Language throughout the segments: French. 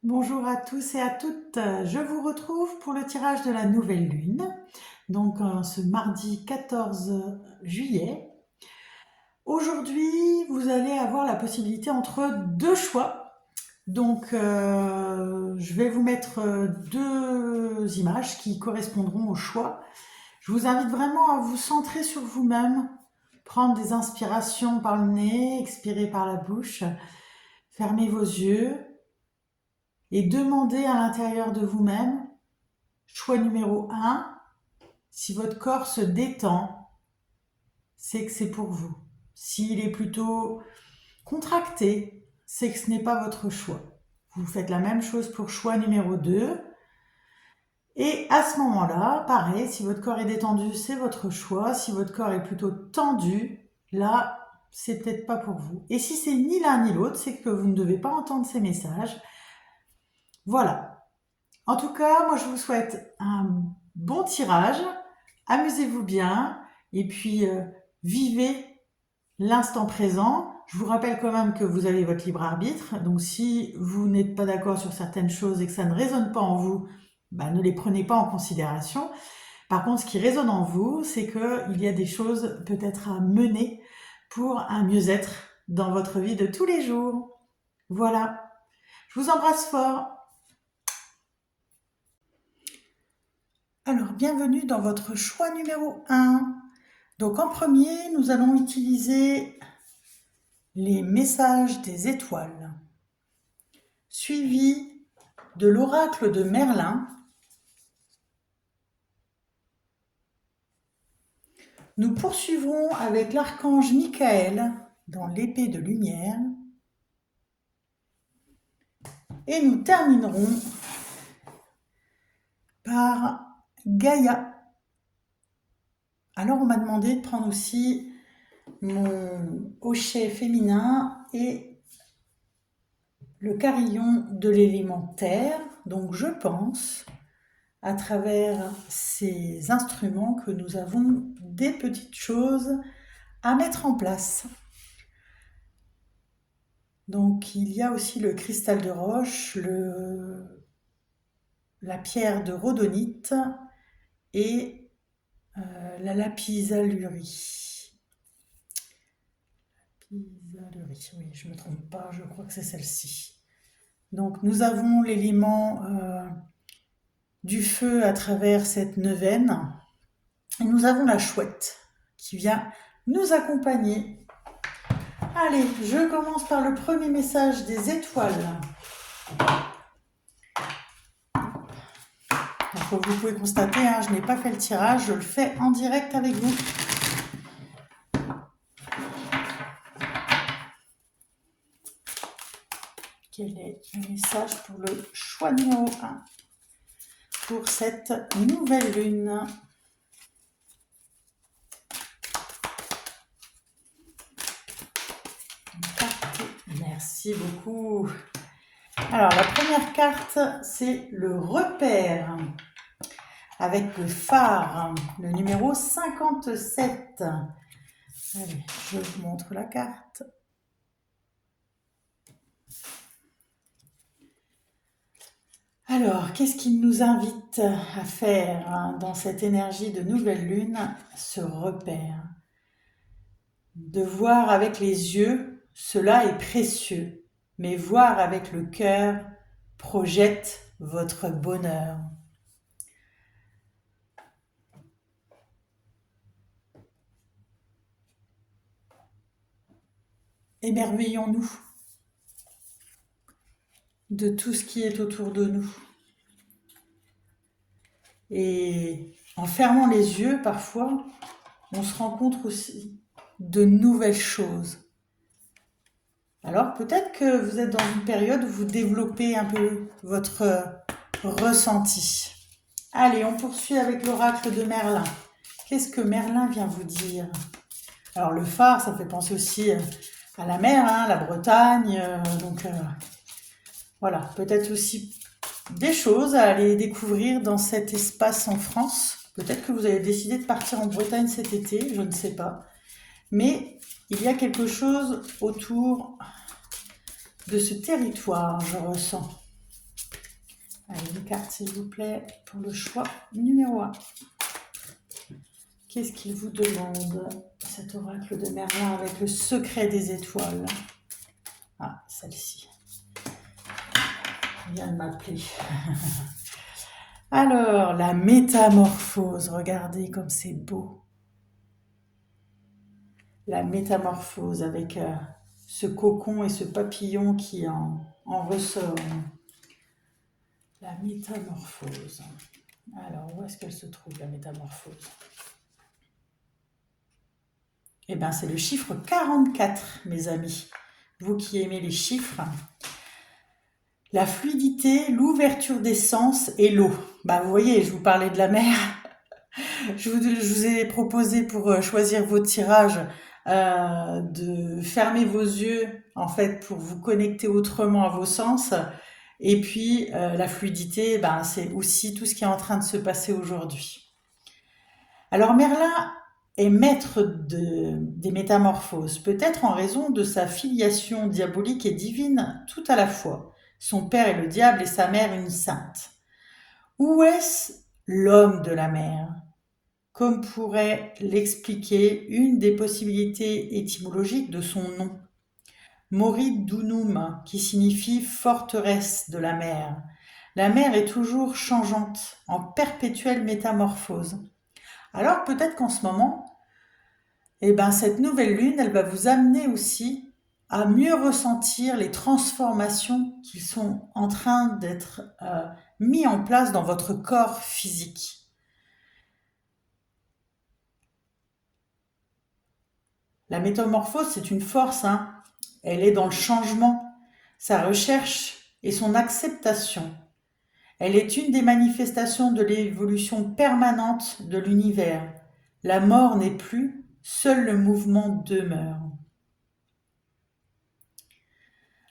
Bonjour à tous et à toutes, je vous retrouve pour le tirage de la nouvelle lune, donc ce mardi 14 juillet. Aujourd'hui, vous allez avoir la possibilité entre deux choix. Donc, je vais vous mettre deux images qui correspondront au choix. Je vous invite vraiment à vous centrer sur vous-même, prendre des inspirations par le nez, expirer par la bouche, fermez vos yeux et demandez à l'intérieur de vous-même, choix numéro un, si votre corps se détend, c'est que c'est pour vous. S'il est plutôt contracté, c'est que ce n'est pas votre choix. Vous faites la même chose pour choix numéro 2. Et à ce moment-là, pareil, si votre corps est détendu, c'est votre choix. Si votre corps est plutôt tendu, là, c'est peut-être pas pour vous. Et si c'est ni l'un ni l'autre, c'est que vous ne devez pas entendre ces messages. Voilà. En tout cas, moi, je vous souhaite un bon tirage. Amusez-vous bien et puis vivez l'instant présent. Je vous rappelle quand même que vous avez votre libre arbitre. Donc si vous n'êtes pas d'accord sur certaines choses et que ça ne résonne pas en vous, ne les prenez pas en considération. Par contre, ce qui résonne en vous, c'est qu'il y a des choses peut-être à mener pour un mieux-être dans votre vie de tous les jours. Voilà. Je vous embrasse fort. Alors, bienvenue dans votre choix numéro 1. Donc en premier, nous allons utiliser les messages des étoiles, suivis de l'oracle de Merlin. Nous poursuivrons avec l'archange Michael dans l'épée de lumière. Et nous terminerons par Gaïa. Alors on m'a demandé de prendre aussi mon hochet féminin et le carillon de l'élément terre. Donc je pense, à travers ces instruments, que nous avons des petites choses à mettre en place. Donc il y a aussi le cristal de roche, la pierre de rhodonite et la lapis lazuli. Oui, je ne me trompe pas, je crois que c'est celle-ci. Donc nous avons l'élément du feu à travers cette neuvaine. Et nous avons la chouette qui vient nous accompagner. Allez, je commence par le premier message des étoiles. Donc, comme vous pouvez constater, je n'ai pas fait le tirage, je le fais en direct avec vous. Quel est le message pour le choix numéro 1 pour cette nouvelle lune? Merci beaucoup. Alors, la première carte, c'est le repère, avec le phare, le numéro 57. Allez, je vous montre la carte. Alors, qu'est-ce qui nous invite à faire dans cette énergie de nouvelle lune? Ce repère. De voir avec les yeux, cela est précieux, mais voir avec le cœur projette votre bonheur. Émerveillons-nous de tout ce qui est autour de nous. Et en fermant les yeux, parfois, on se rencontre aussi de nouvelles choses. Alors peut-être que vous êtes dans une période où vous développez un peu votre ressenti. Allez, on poursuit avec l'oracle de Merlin. Qu'est-ce que Merlin vient vous dire? Alors le phare, ça fait penser aussi à la mer, la Bretagne. Voilà, peut-être aussi des choses à aller découvrir dans cet espace en France. Peut-être que vous avez décidé de partir en Bretagne cet été, je ne sais pas. Mais il y a quelque chose autour de ce territoire, je ressens. Allez, une carte s'il vous plaît pour le choix numéro 1. Qu'est-ce qu'il vous demande, cet oracle de Merlin avec le secret des étoiles? Ah, celle-ci. Il vient de m'appeler. Alors, la métamorphose. Regardez comme c'est beau. La métamorphose avec ce cocon et ce papillon qui en ressort. La métamorphose. Alors, où est-ce qu'elle se trouve, la métamorphose? Eh bien, c'est le chiffre 44, mes amis. Vous qui aimez les chiffres. La fluidité, l'ouverture des sens et l'eau. Bah, vous voyez, je vous parlais de la mer. Je vous ai proposé pour choisir vos tirages de fermer vos yeux, en fait, pour vous connecter autrement à vos sens. Et puis, la fluidité, ben, c'est aussi tout ce qui est en train de se passer aujourd'hui. Alors, Merlin est maître des métamorphoses, peut-être en raison de sa filiation diabolique et divine tout à la fois. Son père est le diable et sa mère une sainte. Où est-ce l'homme de la mer? Comme pourrait l'expliquer une des possibilités étymologiques de son nom. Morid Dunum, qui signifie forteresse de la mer. La mer est toujours changeante, en perpétuelle métamorphose. Alors peut-être qu'en ce moment, cette nouvelle lune, elle va vous amener aussi à mieux ressentir les transformations qui sont en train d'être mises en place dans votre corps physique. La métamorphose, c'est une force, hein. Elle est dans le changement, sa recherche et son acceptation. Elle est une des manifestations de l'évolution permanente de l'univers. La mort n'est plus, seul le mouvement demeure.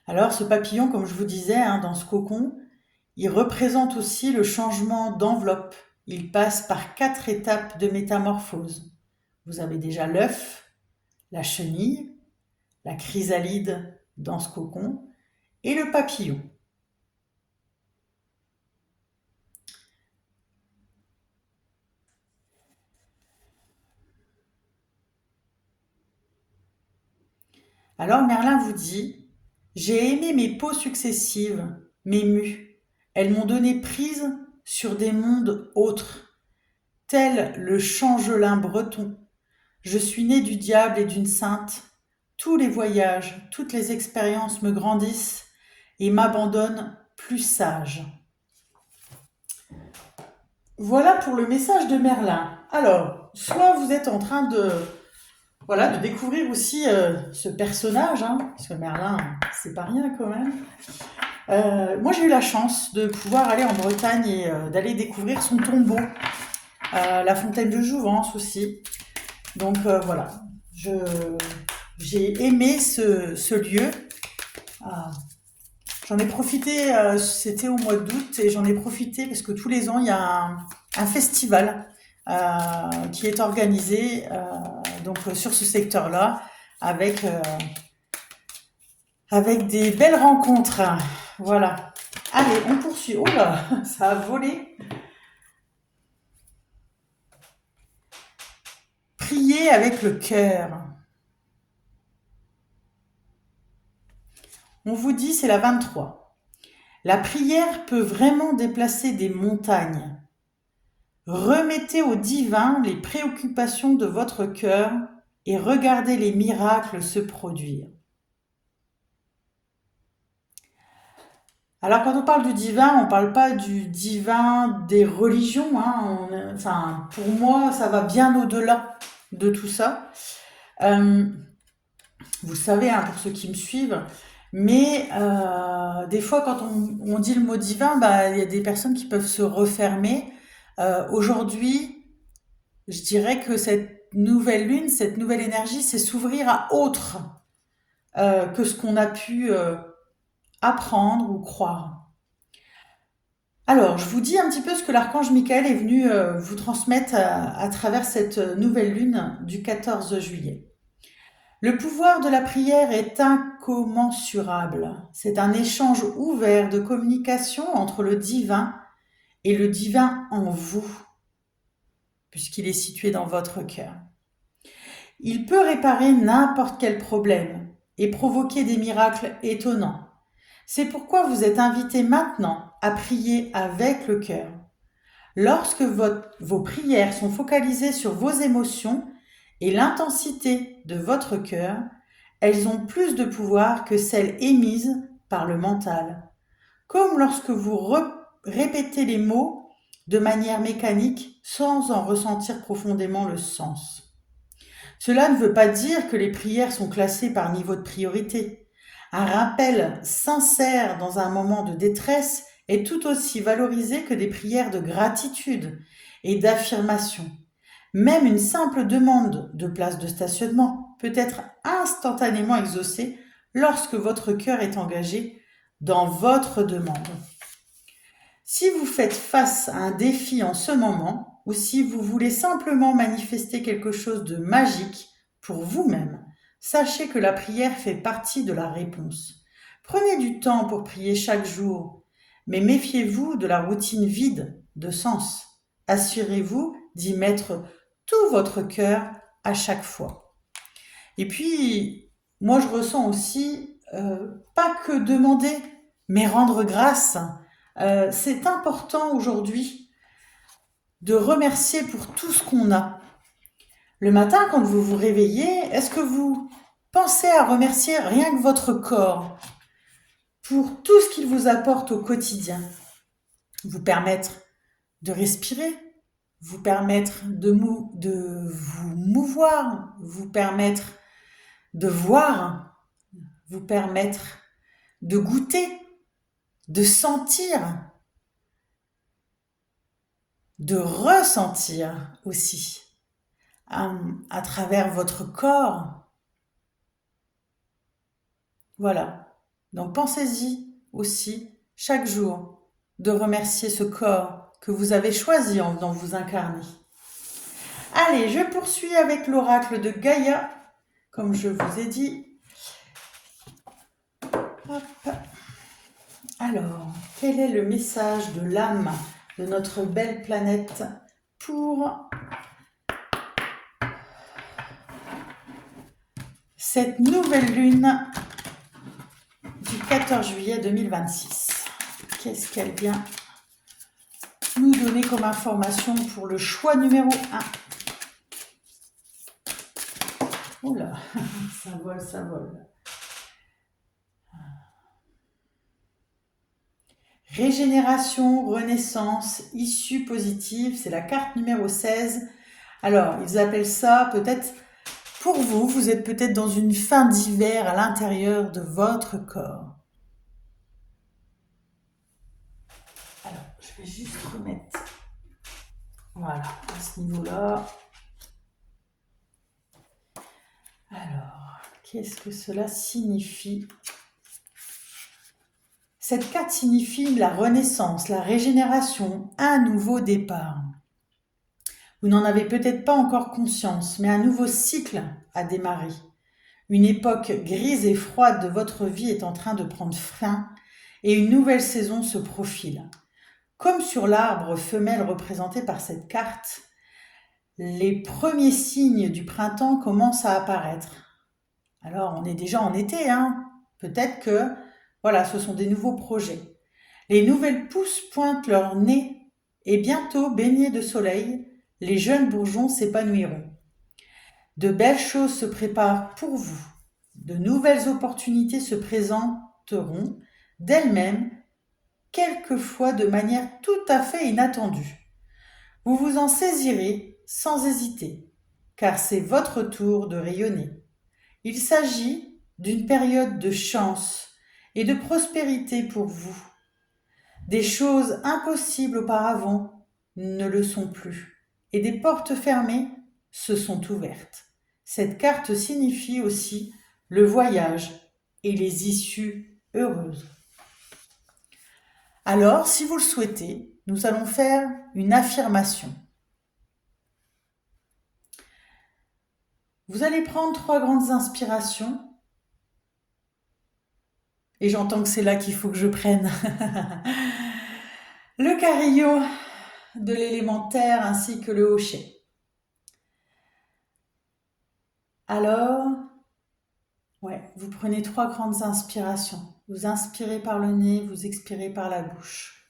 Alors ce papillon, comme je vous disais, hein, dans ce cocon, il représente aussi le changement d'enveloppe. Il passe par 4 étapes de métamorphose. Vous avez déjà l'œuf, la chenille, la chrysalide dans ce cocon et le papillon. Alors Merlin vous dit, j'ai aimé mes peaux successives, mes mues. Elles m'ont donné prise sur des mondes autres, tel le changelin breton. Je suis née du diable et d'une sainte. Tous les voyages, toutes les expériences me grandissent et m'abandonnent plus sage. Voilà pour le message de Merlin. Alors, soit vous êtes en train de découvrir aussi ce personnage, hein, parce que Merlin, c'est pas rien quand même. Moi, j'ai eu la chance de pouvoir aller en Bretagne et d'aller découvrir son tombeau, la fontaine de Jouvence aussi. Donc voilà, j'ai aimé ce lieu. J'en ai profité, c'était au mois d'août, et j'en ai profité parce que tous les ans, il y a un festival qui est organisé donc sur ce secteur-là avec des belles rencontres. Voilà. Allez, on poursuit. Oh là, ça a volé. Prier avec le cœur. On vous dit, c'est la 23. La prière peut vraiment déplacer des montagnes. Remettez au divin les préoccupations de votre cœur et regardez les miracles se produire. Alors quand on parle du divin, on ne parle pas du divin des religions, hein. Pour moi, ça va bien au-delà de tout ça. Vous savez, hein, pour ceux qui me suivent, mais des fois, quand on dit le mot divin, il y a des personnes qui peuvent se refermer. Aujourd'hui, je dirais que cette nouvelle lune, cette nouvelle énergie, c'est s'ouvrir à autre que ce qu'on a pu apprendre ou croire. Alors, je vous dis un petit peu ce que l'archange Michael est venu vous transmettre à travers cette nouvelle lune du 14 juillet. Le pouvoir de la prière est incommensurable. C'est un échange ouvert de communication entre le divin et le divin en vous, puisqu'il est situé dans votre cœur. Il peut réparer n'importe quel problème et provoquer des miracles étonnants. C'est pourquoi vous êtes invité maintenant à prier avec le cœur. Lorsque vos prières sont focalisées sur vos émotions et l'intensité de votre cœur, elles ont plus de pouvoir que celles émises par le mental. Comme lorsque vous répétez les mots de manière mécanique sans en ressentir profondément le sens. Cela ne veut pas dire que les prières sont classées par niveau de priorité. Un rappel sincère dans un moment de détresse est tout aussi valorisé que des prières de gratitude et d'affirmation. Même une simple demande de place de stationnement peut être instantanément exaucée lorsque votre cœur est engagé dans votre demande. Si vous faites face à un défi en ce moment, ou si vous voulez simplement manifester quelque chose de magique pour vous-même, sachez que la prière fait partie de la réponse. Prenez du temps pour prier chaque jour, mais méfiez-vous de la routine vide de sens. Assurez-vous d'y mettre tout votre cœur à chaque fois. Et puis, moi je ressens aussi, pas que demander, mais rendre grâce. C'est important aujourd'hui de remercier pour tout ce qu'on a. Le matin, quand vous vous réveillez, est-ce que vous pensez à remercier rien que votre corps pour tout ce qu'il vous apporte au quotidien? Vous permettre de respirer, vous permettre de vous mouvoir, vous permettre de voir, vous permettre de goûter, de sentir, de ressentir aussi à travers votre corps. Voilà. Donc pensez-y aussi chaque jour de remercier ce corps que vous avez choisi en venant vous incarner. Allez, je poursuis avec l'oracle de Gaïa, comme je vous ai dit. Hop. Alors, quel est le message de l'âme de notre belle planète pour cette nouvelle lune du 14 juillet 2026? Qu'est-ce qu'elle vient nous donner comme information pour le choix numéro 1? Oula, ça vole, ça vole. Régénération, renaissance, issue positive, c'est la carte numéro 16. Alors, ils appellent ça peut-être, pour vous, vous êtes peut-être dans une fin d'hiver à l'intérieur de votre corps. Alors, je vais juste remettre, voilà, à ce niveau-là. Alors, qu'est-ce que cela signifie ? Cette carte signifie la renaissance, la régénération, un nouveau départ. Vous n'en avez peut-être pas encore conscience, mais un nouveau cycle a démarré. Une époque grise et froide de votre vie est en train de prendre fin et une nouvelle saison se profile. Comme sur l'arbre femelle représenté par cette carte, les premiers signes du printemps commencent à apparaître. Alors, on est déjà en été, hein ? Peut-être que, voilà, ce sont des nouveaux projets. Les nouvelles pousses pointent leur nez et bientôt, baignés de soleil, les jeunes bourgeons s'épanouiront. De belles choses se préparent pour vous. De nouvelles opportunités se présenteront d'elles-mêmes, quelquefois de manière tout à fait inattendue. Vous vous en saisirez sans hésiter, car c'est votre tour de rayonner. Il s'agit d'une période de chance et de prospérité pour vous. Des choses impossibles auparavant ne le sont plus, et des portes fermées se sont ouvertes. Cette carte signifie aussi le voyage et les issues heureuses. Alors, si vous le souhaitez, nous allons faire une affirmation. Vous allez prendre 3 grandes inspirations Et j'entends que c'est là qu'il faut que je prenne le carillon de l'élémentaire ainsi que le hochet. Alors, ouais, vous prenez 3 grandes inspirations. Vous inspirez par le nez, vous expirez par la bouche.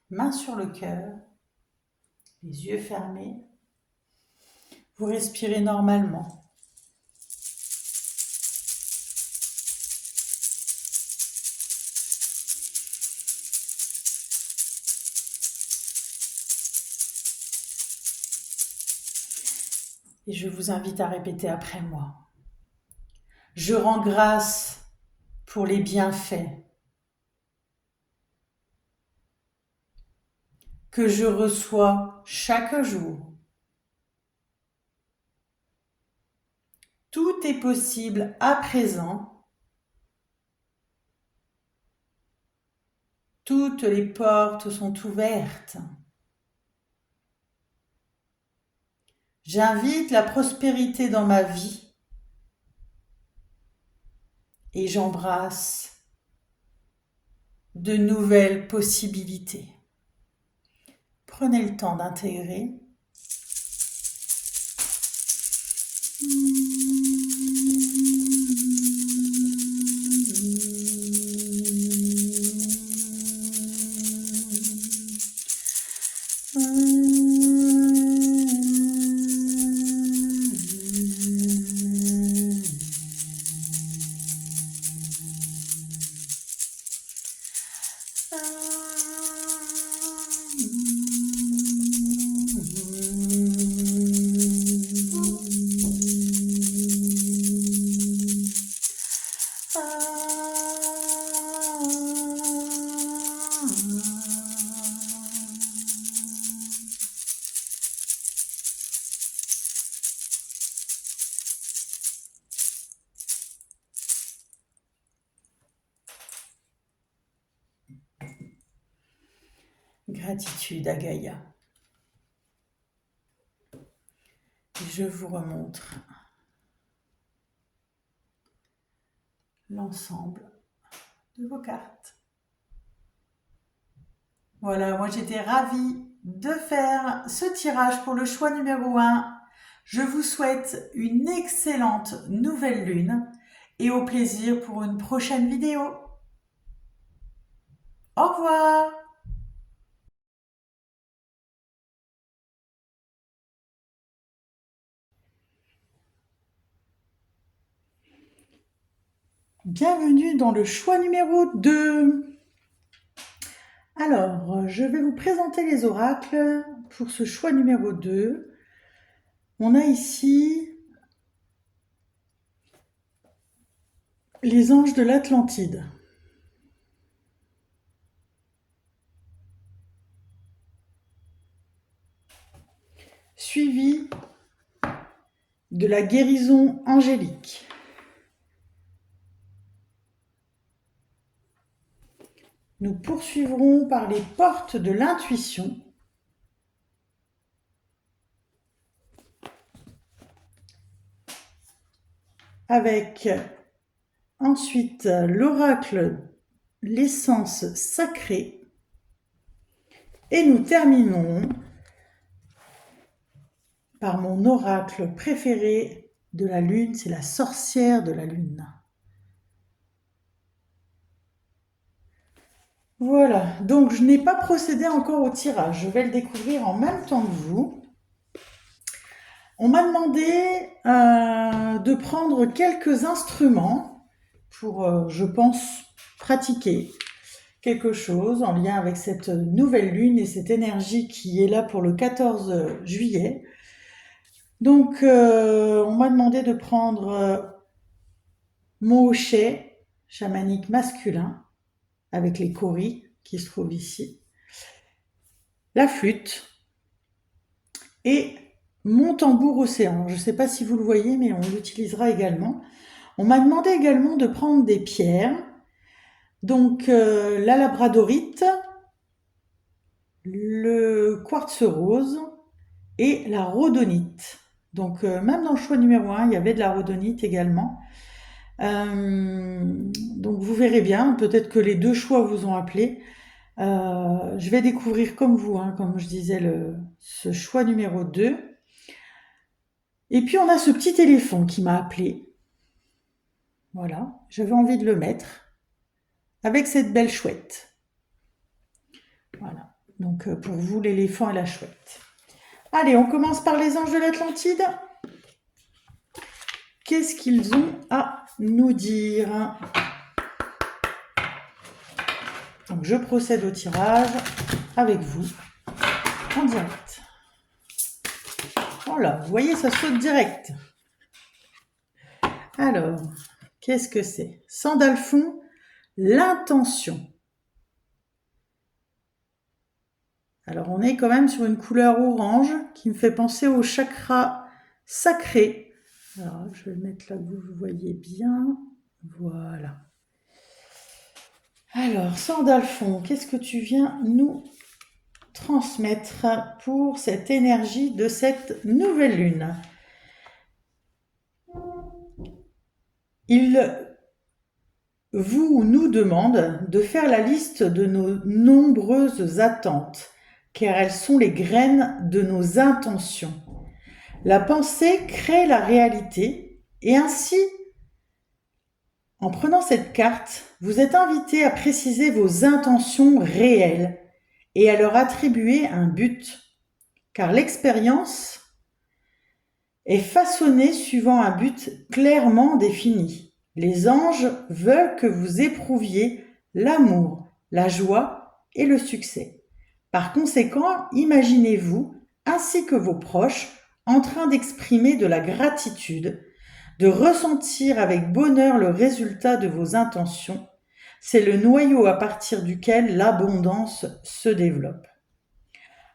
Main sur le cœur, les yeux fermés. Vous respirez normalement. Et je vous invite à répéter après moi. Je rends grâce pour les bienfaits que je reçois chaque jour. Tout est possible à présent. Toutes les portes sont ouvertes. J'invite la prospérité dans ma vie et j'embrasse de nouvelles possibilités. Prenez le temps d'intégrer. Gratitude à Gaïa. Je vous remontre l'ensemble de vos cartes. Voilà, moi j'étais ravie de faire ce tirage pour le choix numéro 1. Je vous souhaite une excellente nouvelle lune et au plaisir pour une prochaine vidéo. Au revoir! Bienvenue dans le choix numéro 2. Alors, je vais vous présenter les oracles pour ce choix numéro 2. On a ici les anges de l'Atlantide. Suivi de la guérison angélique. Nous poursuivrons par les portes de l'intuition. Avec ensuite l'oracle, l'essence sacrée. Et nous terminons par mon oracle préféré de la lune, c'est la sorcière de la lune. Voilà, donc je n'ai pas procédé encore au tirage, je vais le découvrir en même temps que vous. On m'a demandé de prendre quelques instruments pour, je pense, pratiquer quelque chose en lien avec cette nouvelle lune et cette énergie qui est là pour le 14 juillet. Donc, on m'a demandé de prendre mon hochet chamanique masculin avec les kauris qui se trouvent ici, la flûte et mon tambour océan. Je ne sais pas si vous le voyez, mais on l'utilisera également. On m'a demandé également de prendre des pierres, donc la labradorite, le quartz rose et la rhodonite. Donc même dans le choix numéro 1, il y avait de la rhodonite également. Donc vous verrez bien, peut-être que les deux choix vous ont appelé. Je vais découvrir comme vous, hein, comme je disais, ce choix numéro 2. Et puis on a ce petit éléphant qui m'a appelé. Voilà, j'avais envie de le mettre avec cette belle chouette. Voilà, donc pour vous l'éléphant et la chouette. Allez, on commence par les anges de l'Atlantide. Qu'est-ce qu'ils ont à nous dire? Donc je procède au tirage avec vous en direct. Voilà, vous voyez, ça saute direct. Alors, qu'est-ce que c'est? Sandalphon, l'intention. Alors, on est quand même sur une couleur orange qui me fait penser au chakra sacré. Alors, je vais le mettre là que vous voyez bien. Voilà. Alors, Sandalphon, qu'est-ce que tu viens nous transmettre pour cette énergie de cette nouvelle lune? Il vous ou nous demande de faire la liste de nos nombreuses attentes, car elles sont les graines de nos intentions. La pensée crée la réalité, et ainsi, en prenant cette carte, vous êtes invité à préciser vos intentions réelles et à leur attribuer un but, car l'expérience est façonnée suivant un but clairement défini. Les anges veulent que vous éprouviez l'amour, la joie et le succès. Par conséquent, imaginez-vous, ainsi que vos proches, en train d'exprimer de la gratitude, de ressentir avec bonheur le résultat de vos intentions. C'est le noyau à partir duquel l'abondance se développe.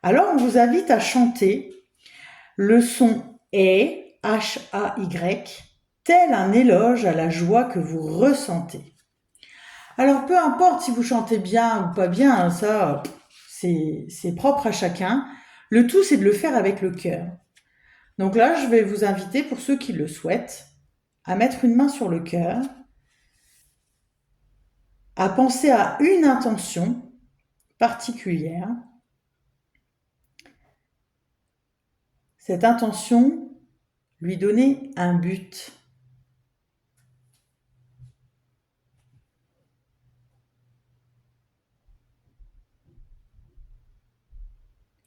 Alors, on vous invite à chanter le son est, H-A-Y, tel un éloge à la joie que vous ressentez. Alors, peu importe si vous chantez bien ou pas bien, ça, c'est propre à chacun. Le tout, c'est de le faire avec le cœur. Donc là, je vais vous inviter, pour ceux qui le souhaitent, à mettre une main sur le cœur, à penser à une intention particulière. Cette intention, lui donner un but.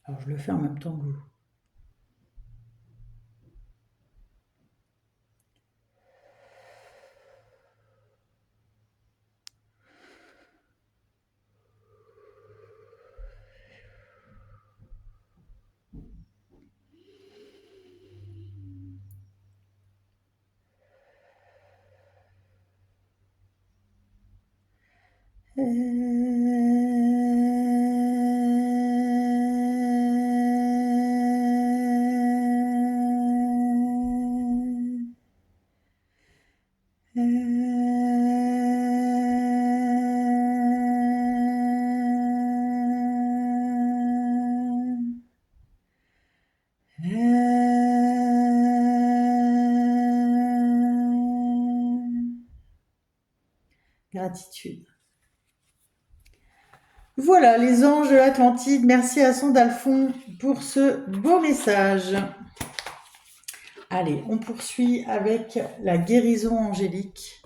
Alors, je le fais en même temps que vous. Gratitude. Voilà, les anges de l'Atlantide, merci à Sandalphon pour ce beau message. Allez, on poursuit avec la guérison angélique.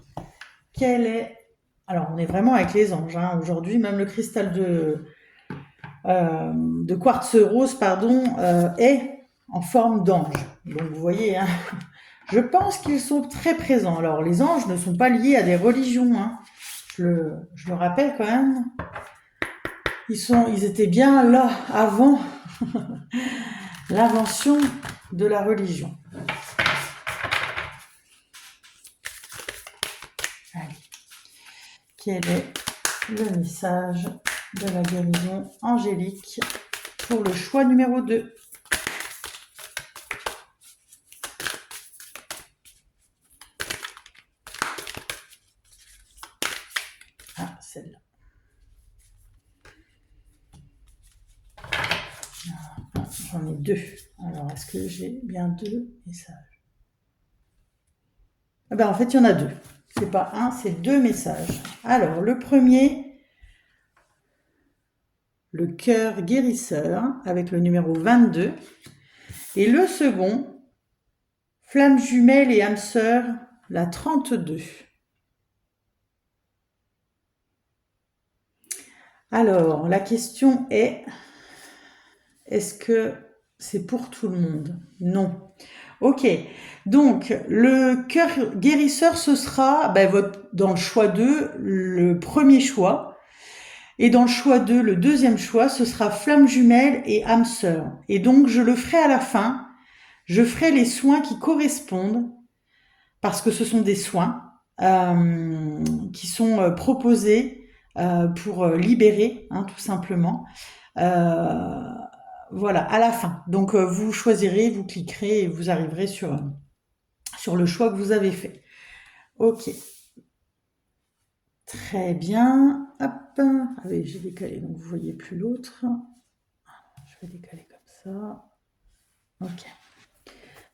Quelle est... Alors, on est vraiment avec les anges, hein. Aujourd'hui, même le cristal de quartz rose, pardon, est en forme d'ange. Donc vous voyez, hein, je pense qu'ils sont très présents. Alors les anges ne sont pas liés à des religions, hein. Je le rappelle quand même. Ils étaient bien là avant l'invention de la religion. Allez. Quel est le message de la guérison angélique pour le choix numéro 2? Ah, celle-là. J'en ai 2. Alors, est-ce que j'ai bien 2 messages? Ah ben, en fait, il y en a 2. C'est pas un, c'est 2 messages. Alors, le premier, le cœur guérisseur, avec le numéro 22. Et le second, flamme jumelle et âme sœur, la 32. Alors, la question est, est-ce que c'est pour tout le monde? Non. Ok, donc le cœur guérisseur, ce sera dans le choix 2, le premier choix. Et dans le choix 2, le deuxième choix, ce sera flamme jumelle et âme sœur. Et donc, je le ferai à la fin. Je ferai les soins qui correspondent, parce que ce sont des soins qui sont proposés pour libérer, hein, tout simplement. Voilà, à la fin. Donc, vous choisirez, vous cliquerez et vous arriverez sur le choix que vous avez fait. Ok. Très bien. Hop. Ah oui, j'ai décalé, donc vous voyez plus l'autre. Je vais décaler comme ça. Ok.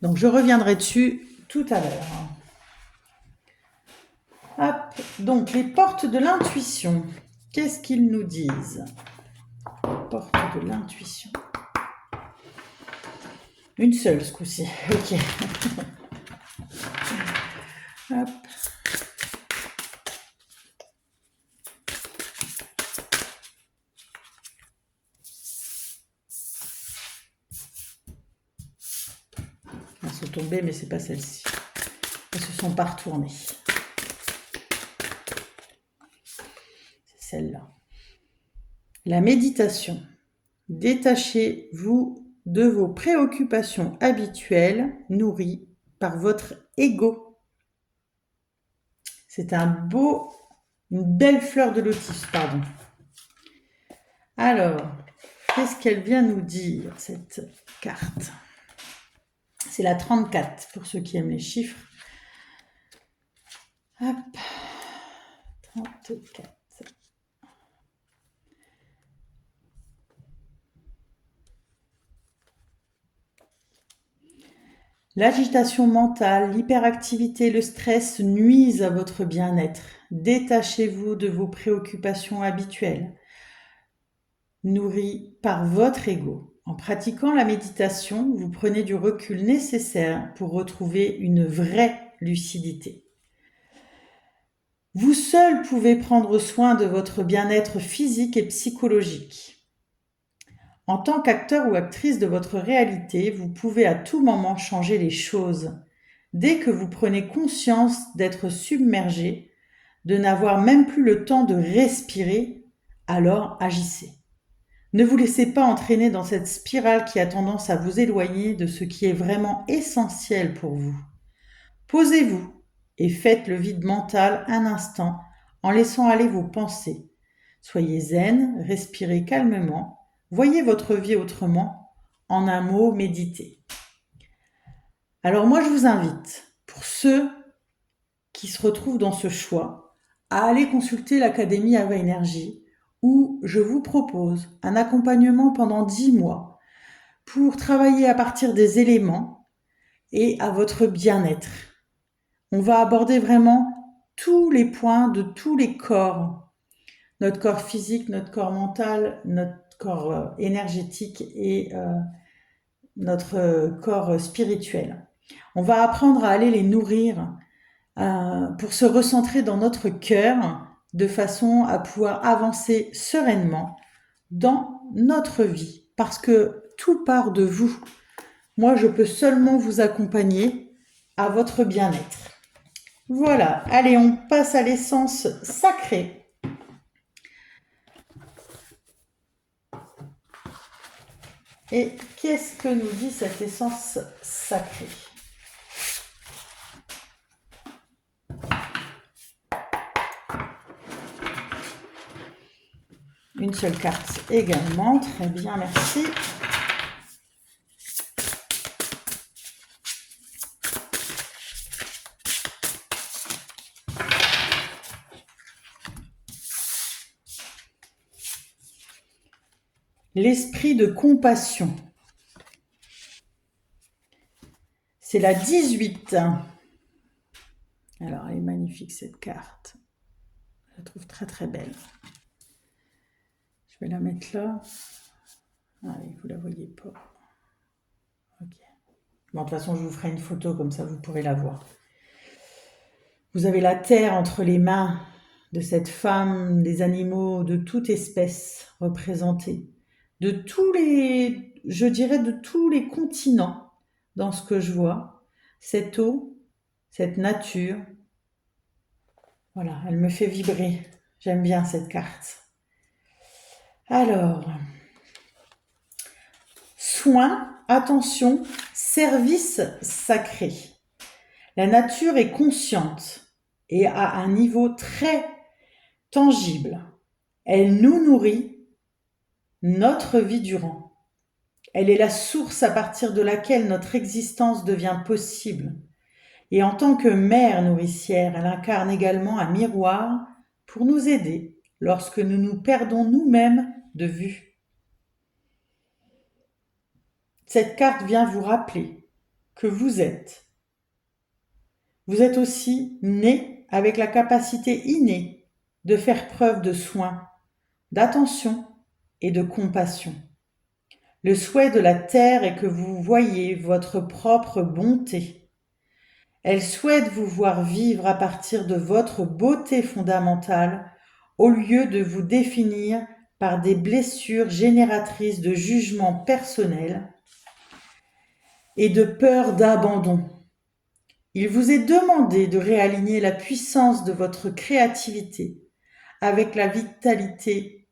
Donc, je reviendrai dessus tout à l'heure. Hop. Donc, les portes de l'intuition. Qu'est-ce qu'ils nous disent? Porte de l'intuition. Une seule, ce coup-ci. Ok. Hop. Elles sont tombées, mais c'est pas celle-ci. Elles se sont pas retournées. C'est celle-là. La méditation. Détachez-vous de vos préoccupations habituelles nourries par votre ego. C'est une belle fleur de lotus, pardon. Alors, qu'est-ce qu'elle vient nous dire, cette carte? C'est la 34, pour ceux qui aiment les chiffres. Hop, 34. L'agitation mentale, l'hyperactivité, le stress nuisent à votre bien-être. Détachez-vous de vos préoccupations habituelles, nourries par votre ego. En pratiquant la méditation, vous prenez du recul nécessaire pour retrouver une vraie lucidité. Vous seul pouvez prendre soin de votre bien-être physique et psychologique. En tant qu'acteur ou actrice de votre réalité, vous pouvez à tout moment changer les choses. Dès que vous prenez conscience d'être submergé, de n'avoir même plus le temps de respirer, alors agissez. Ne vous laissez pas entraîner dans cette spirale qui a tendance à vous éloigner de ce qui est vraiment essentiel pour vous. Posez-vous et faites le vide mental un instant en laissant aller vos pensées. Soyez zen, respirez calmement. Voyez votre vie autrement, en un mot, méditez. Alors moi, je vous invite, pour ceux qui se retrouvent dans ce choix, à aller consulter l'Académie Ava Énergie, où je vous propose un accompagnement pendant 10 mois pour travailler à partir des éléments et à votre bien-être. On va aborder vraiment tous les points de tous les corps, notre corps physique, notre corps mental, notre corps énergétique et notre corps spirituel. On va apprendre à aller les nourrir pour se recentrer dans notre cœur de façon à pouvoir avancer sereinement dans notre vie parce que tout part de vous. Moi, je peux seulement vous accompagner à votre bien-être. Voilà, allez, on passe à l'essence sacrée. Et qu'est-ce que nous dit cette essence sacrée? Une seule carte également, très bien, merci. L'esprit de compassion. C'est la 18. Alors, elle est magnifique cette carte. Je la trouve très très belle. Je vais la mettre là. Allez, vous la voyez pas. Ok. Bon, de toute façon, je vous ferai une photo, comme ça vous pourrez la voir. Vous avez la terre entre les mains de cette femme, des animaux de toute espèce représentés, de tous les, je dirais, de tous les continents dans ce que je vois. Cette eau, cette nature, voilà, elle me fait vibrer. J'aime bien cette carte. Alors, soin, attention, service sacré. La nature est consciente et à un niveau très tangible. Elle nous nourrit notre vie durant. Elle est la source à partir de laquelle notre existence devient possible. Et en tant que mère nourricière, elle incarne également un miroir pour nous aider lorsque nous nous perdons nous-mêmes de vue. Cette carte vient vous rappeler que vous êtes aussi né avec la capacité innée de faire preuve de soin, d'attention et de compassion. Le souhait de la terre est que vous voyiez votre propre bonté. Elle souhaite vous voir vivre à partir de votre beauté fondamentale au lieu de vous définir par des blessures génératrices de jugements personnels et de peur d'abandon. Il vous est demandé de réaligner la puissance de votre créativité avec la vitalité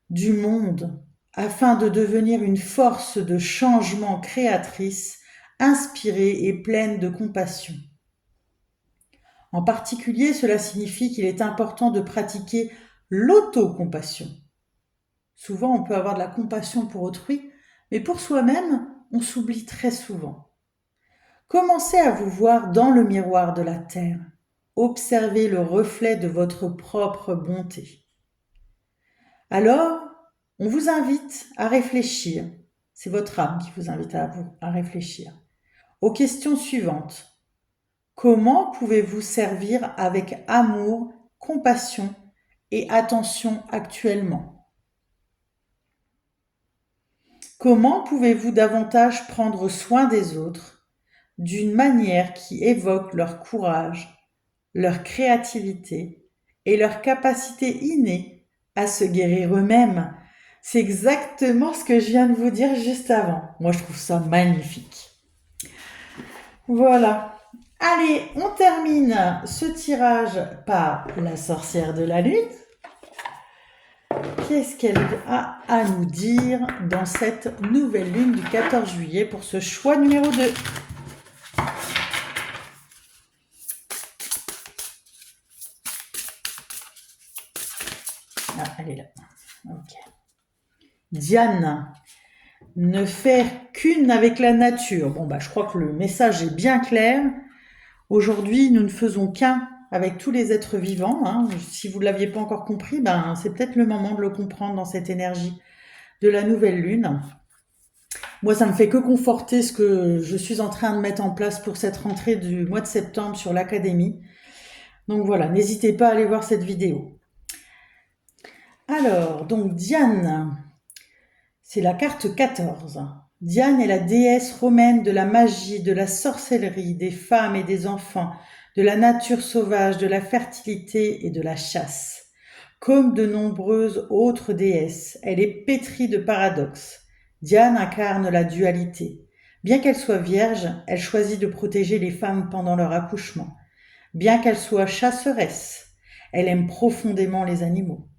du monde afin de devenir une force de changement créatrice, inspirée et pleine de compassion. En particulier, cela signifie qu'il est important de pratiquer l'autocompassion. Souvent, on peut avoir de la compassion pour autrui, mais pour soi-même, on s'oublie très souvent. Commencez à vous voir dans le miroir de la terre. Observez le reflet de votre propre bonté. Alors, on vous invite à réfléchir, c'est votre âme qui vous invite à réfléchir, aux questions suivantes. Comment pouvez-vous servir avec amour, compassion et attention actuellement? Comment pouvez-vous davantage prendre soin des autres d'une manière qui évoque leur courage, leur créativité et leur capacité innée à se guérir eux-mêmes? C'est exactement ce que je viens de vous dire juste avant. Moi, je trouve ça magnifique. Voilà. Allez, on termine ce tirage par la sorcière de la lune. Qu'est-ce qu'elle a à nous dire dans cette nouvelle lune du 14 juillet pour ce choix numéro 2? Ah, elle est là. Ok. Diane, ne faire qu'une avec la nature. Bon, je crois que le message est bien clair. Aujourd'hui, nous ne faisons qu'un avec tous les êtres vivants. Hein. Si vous ne l'aviez pas encore compris, c'est peut-être le moment de le comprendre dans cette énergie de la nouvelle lune. Moi, ça me fait que conforter ce que je suis en train de mettre en place pour cette rentrée du mois de septembre sur l'académie. Donc voilà, n'hésitez pas à aller voir cette vidéo. Alors, donc Diane, c'est la carte 14. Diane est la déesse romaine de la magie, de la sorcellerie, des femmes et des enfants, de la nature sauvage, de la fertilité et de la chasse. Comme de nombreuses autres déesses, elle est pétrie de paradoxes. Diane incarne la dualité, Bien qu'elle soit vierge, elle choisit de protéger les femmes pendant leur accouchement. Bien qu'elle soit chasseresse, elle aime profondément les animaux.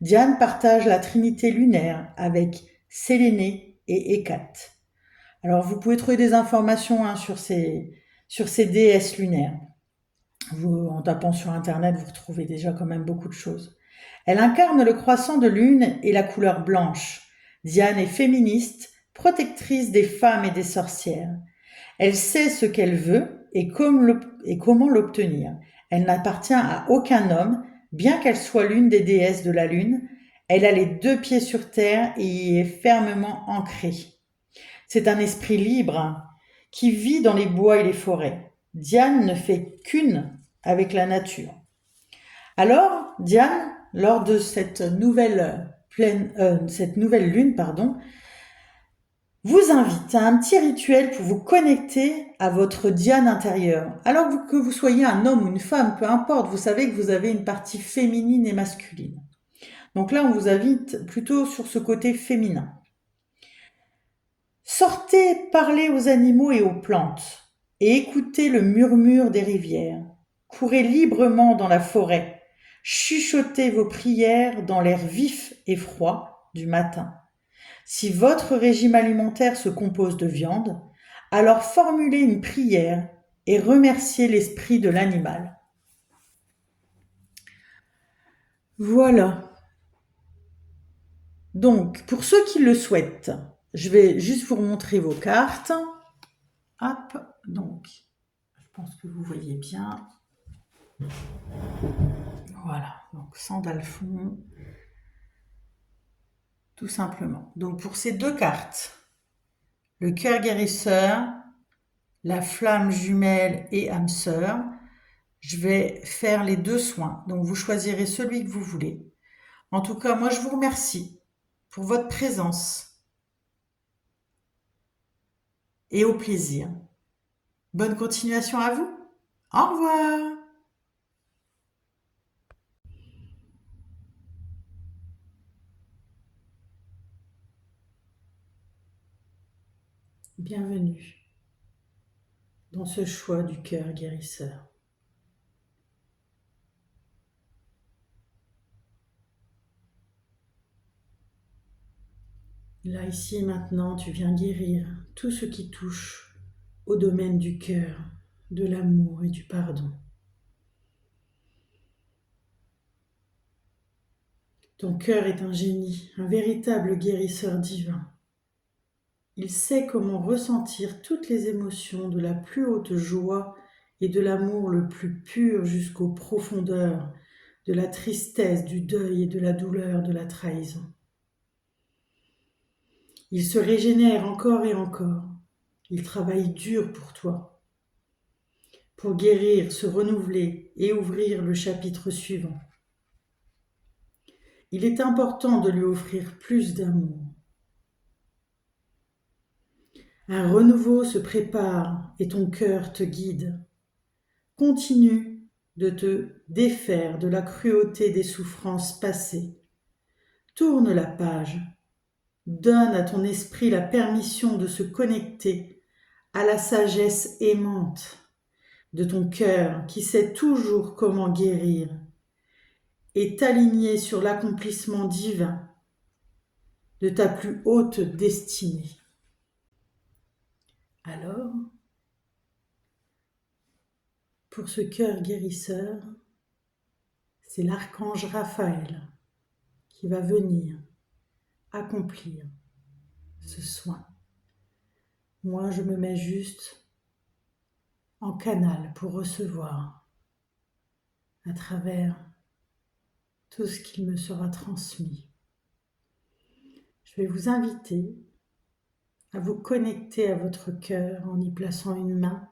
Diane partage la trinité lunaire avec Séléné et Hécate. Alors vous pouvez trouver des informations sur ces déesses lunaires. En tapant sur internet, vous retrouvez déjà quand même beaucoup de choses. Elle incarne le croissant de lune et la couleur blanche. Diane est féministe, protectrice des femmes et des sorcières. Elle sait ce qu'elle veut et comment l'obtenir. Elle n'appartient à aucun homme, bien qu'elle soit l'une des déesses de la lune. Elle a les deux pieds sur terre et y est fermement ancrée. C'est un esprit libre qui vit dans les bois et les forêts. Diane ne fait qu'une avec la nature. Alors, Diane, lors de cette nouvelle lune, vous invite à un petit rituel pour vous connecter à votre Diane intérieure. Alors que vous soyez un homme ou une femme, peu importe, vous savez que vous avez une partie féminine et masculine. Donc là, on vous invite plutôt sur ce côté féminin. Sortez, parlez aux animaux et aux plantes, et écoutez le murmure des rivières. Courez librement dans la forêt, chuchotez vos prières dans l'air vif et froid du matin. Si votre régime alimentaire se compose de viande, alors formulez une prière et remerciez l'esprit de l'animal. Voilà. Donc, pour ceux qui le souhaitent, je vais juste vous remontrer vos cartes. Hop, donc, je pense que vous voyez bien. Voilà, donc Sandalphon, tout simplement. Donc, pour ces deux cartes, le cœur guérisseur, la flamme jumelle et âme sœur, je vais faire les deux soins. Donc, vous choisirez celui que vous voulez. En tout cas, moi, je vous remercie pour votre présence et au plaisir. Bonne continuation à vous. Au revoir. Bienvenue dans ce choix du cœur guérisseur. Là, ici et maintenant, tu viens guérir tout ce qui touche au domaine du cœur, de l'amour et du pardon. Ton cœur est un génie, un véritable guérisseur divin. Il sait comment ressentir toutes les émotions de la plus haute joie et de l'amour le plus pur jusqu'aux profondeurs de la tristesse, du deuil et de la douleur de la trahison. Il se régénère encore et encore. Il travaille dur pour toi, pour guérir, se renouveler et ouvrir le chapitre suivant. Il est important de lui offrir plus d'amour. Un renouveau se prépare et ton cœur te guide. Continue de te défaire de la cruauté des souffrances passées. Tourne la page. Donne à ton esprit la permission de se connecter à la sagesse aimante de ton cœur qui sait toujours comment guérir et t'aligner sur l'accomplissement divin de ta plus haute destinée. Alors, pour ce cœur guérisseur, c'est l'archange Raphaël qui va venir accomplir ce soin. Moi, je me mets juste en canal pour recevoir à travers tout ce qu'il me sera transmis. Je vais vous inviter à vous connecter à votre cœur en y plaçant une main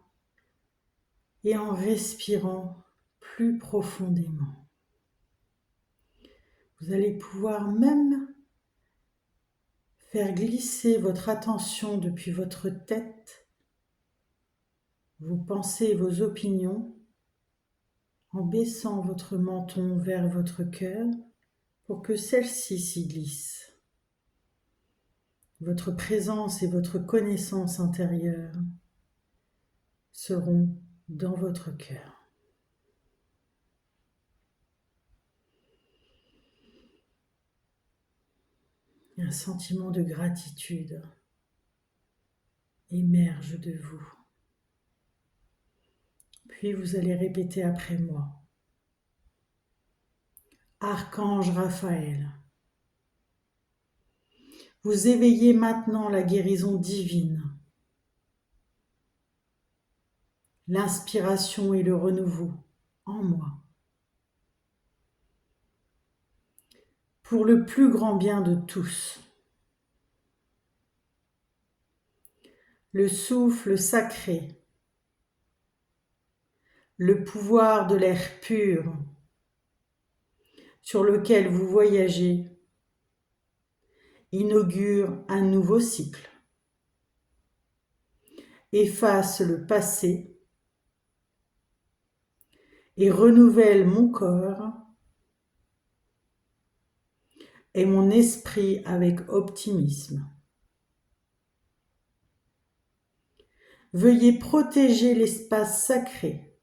et en respirant plus profondément. Vous allez pouvoir même faire glisser votre attention depuis votre tête, vos pensées et vos opinions, en baissant votre menton vers votre cœur pour que celle-ci s'y glisse. votre présence et votre connaissance intérieure seront dans votre cœur. Un sentiment de gratitude émerge de vous. Puis vous allez répéter après moi. Archange Raphaël, vous éveillez maintenant la guérison divine, l'inspiration et le renouveau en moi, pour le plus grand bien de tous. Le souffle sacré, le pouvoir de l'air pur sur lequel vous voyagez, inaugure un nouveau cycle, efface le passé et renouvelle mon corps et mon esprit avec optimisme. Veuillez protéger l'espace sacré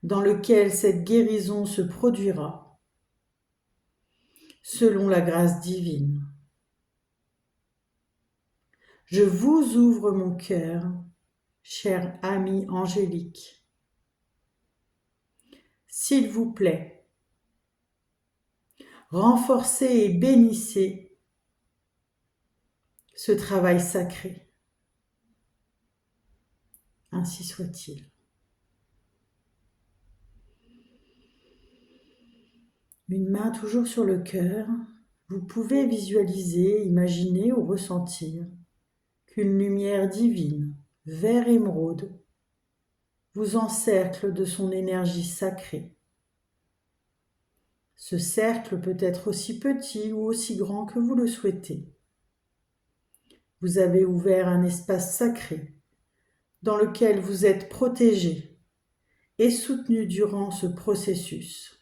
dans lequel cette guérison se produira, selon la grâce divine. Je vous ouvre mon cœur, chère amie angélique. S'il vous plaît, renforcez et bénissez ce travail sacré. Ainsi soit-il. Une main toujours sur le cœur, vous pouvez visualiser, imaginer ou ressentir qu'une lumière divine, vert émeraude, vous encercle de son énergie sacrée. Ce cercle peut être aussi petit ou aussi grand que vous le souhaitez. Vous avez ouvert un espace sacré dans lequel vous êtes protégé et soutenu durant ce processus.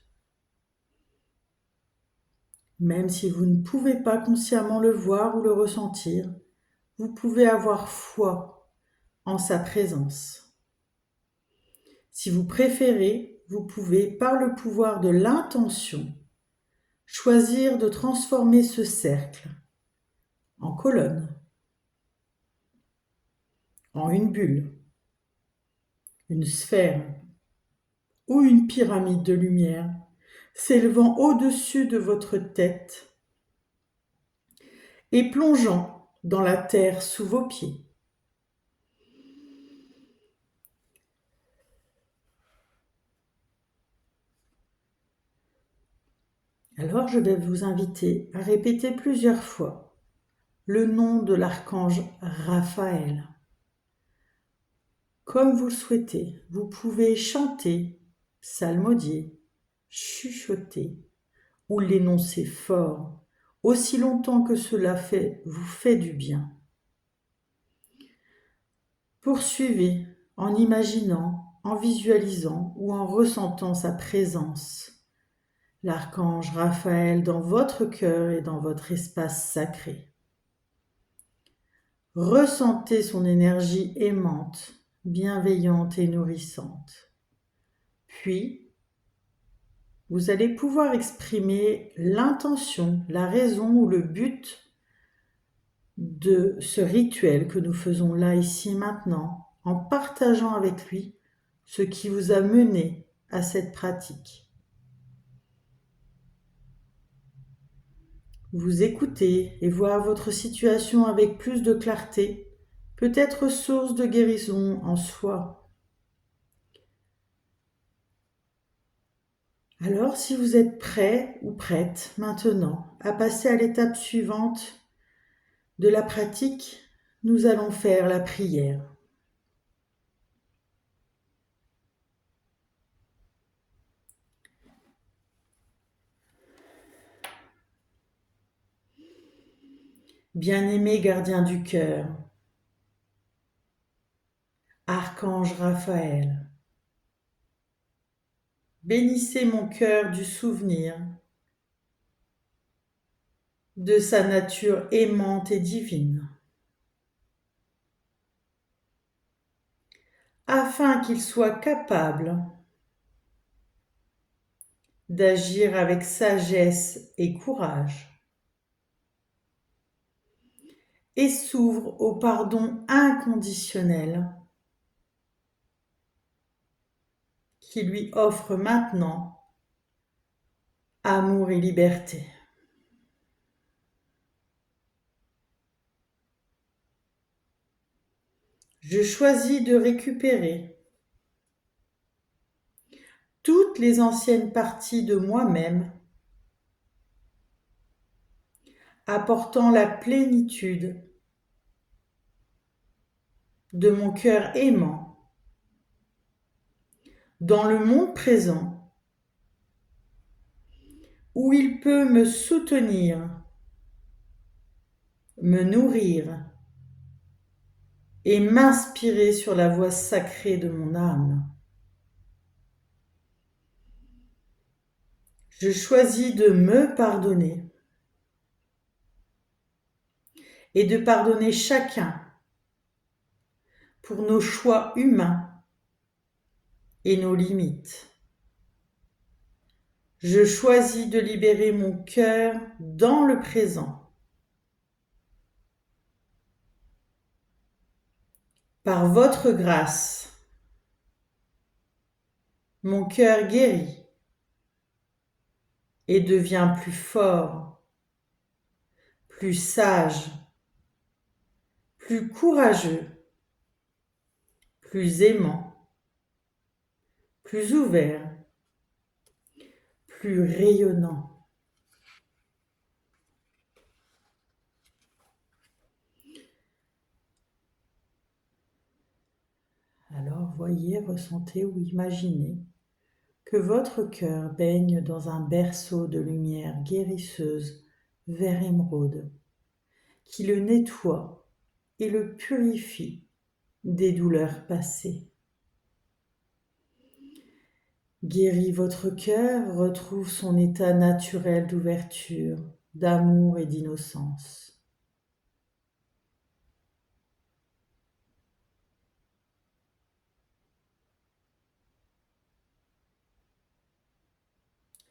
Même si vous ne pouvez pas consciemment le voir ou le ressentir, vous pouvez avoir foi en sa présence. Si vous préférez, vous pouvez, par le pouvoir de l'intention, choisir de transformer ce cercle en colonne, en une bulle, une sphère ou une pyramide de lumière s'élevant au-dessus de votre tête et plongeant dans la terre sous vos pieds. Alors je vais vous inviter à répéter plusieurs fois le nom de l'archange Raphaël. Comme vous le souhaitez, vous pouvez chanter, psalmodier, chuchoter ou l'énoncer fort, aussi longtemps que cela vous fait du bien. Poursuivez en imaginant, en visualisant ou en ressentant sa présence, l'archange Raphaël dans votre cœur et dans votre espace sacré. Ressentez son énergie aimante, bienveillante et nourrissante. Puis, vous allez pouvoir exprimer l'intention, la raison ou le but de ce rituel que nous faisons là, ici et maintenant, en partageant avec lui ce qui vous a mené à cette pratique. Vous écoutez et voir votre situation avec plus de clarté peut être source de guérison en soi. Alors, si vous êtes prêt ou prête maintenant à passer à l'étape suivante de la pratique, nous allons faire la prière. Bien-aimé gardien du cœur, archange Raphaël, bénissez mon cœur du souvenir de sa nature aimante et divine, afin qu'il soit capable d'agir avec sagesse et courage, et s'ouvre au pardon inconditionnel qui lui offre maintenant amour et liberté. Je choisis de récupérer toutes les anciennes parties de moi-même, apportant la plénitude de mon cœur aimant dans le monde présent, où il peut me soutenir, me nourrir et m'inspirer sur la voie sacrée de mon âme. Je choisis de me pardonner et de pardonner chacun pour nos choix humains et nos limites. Je choisis de libérer mon cœur dans le présent. Par votre grâce, mon cœur guérit et devient plus fort, plus sage, plus courageux, plus aimant, plus ouvert, plus rayonnant. Alors voyez, ressentez ou imaginez que votre cœur baigne dans un berceau de lumière guérisseuse vert émeraude qui le nettoie et le purifie des douleurs passées. Guérit votre cœur, retrouve son état naturel d'ouverture, d'amour et d'innocence.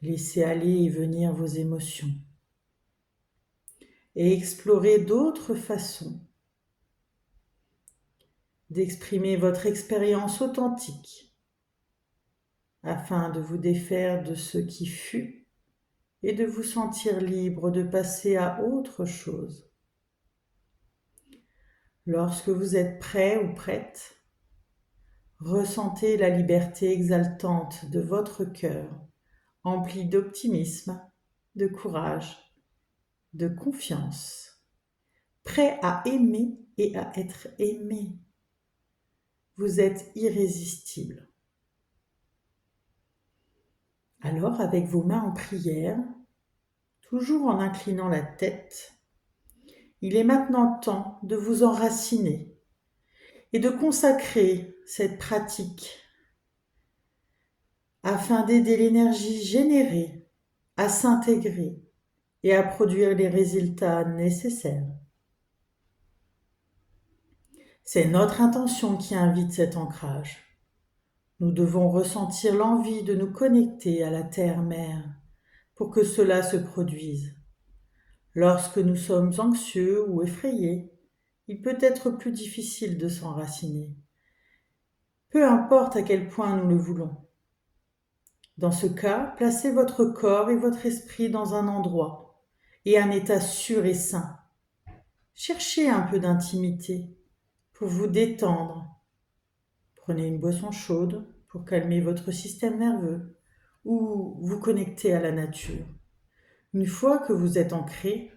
Laissez aller et venir vos émotions et explorez d'autres façons d'exprimer votre expérience authentique afin de vous défaire de ce qui fut et de vous sentir libre de passer à autre chose. Lorsque vous êtes prêt ou prête, ressentez la liberté exaltante de votre cœur, empli d'optimisme, de courage, de confiance, prêt à aimer et à être aimé. Vous êtes irrésistible. Alors, avec vos mains en prière, toujours en inclinant la tête, il est maintenant temps de vous enraciner et de consacrer cette pratique afin d'aider l'énergie générée à s'intégrer et à produire les résultats nécessaires. C'est notre intention qui invite cet ancrage. Nous devons ressentir l'envie de nous connecter à la terre-mère pour que cela se produise. Lorsque nous sommes anxieux ou effrayés, il peut être plus difficile de s'enraciner. Peu importe à quel point nous le voulons. Dans ce cas, placez votre corps et votre esprit dans un endroit et un état sûr et sain. Cherchez un peu d'intimité pour vous détendre. Prenez une boisson chaude pour calmer votre système nerveux ou vous connecter à la nature. Une fois que vous êtes ancré,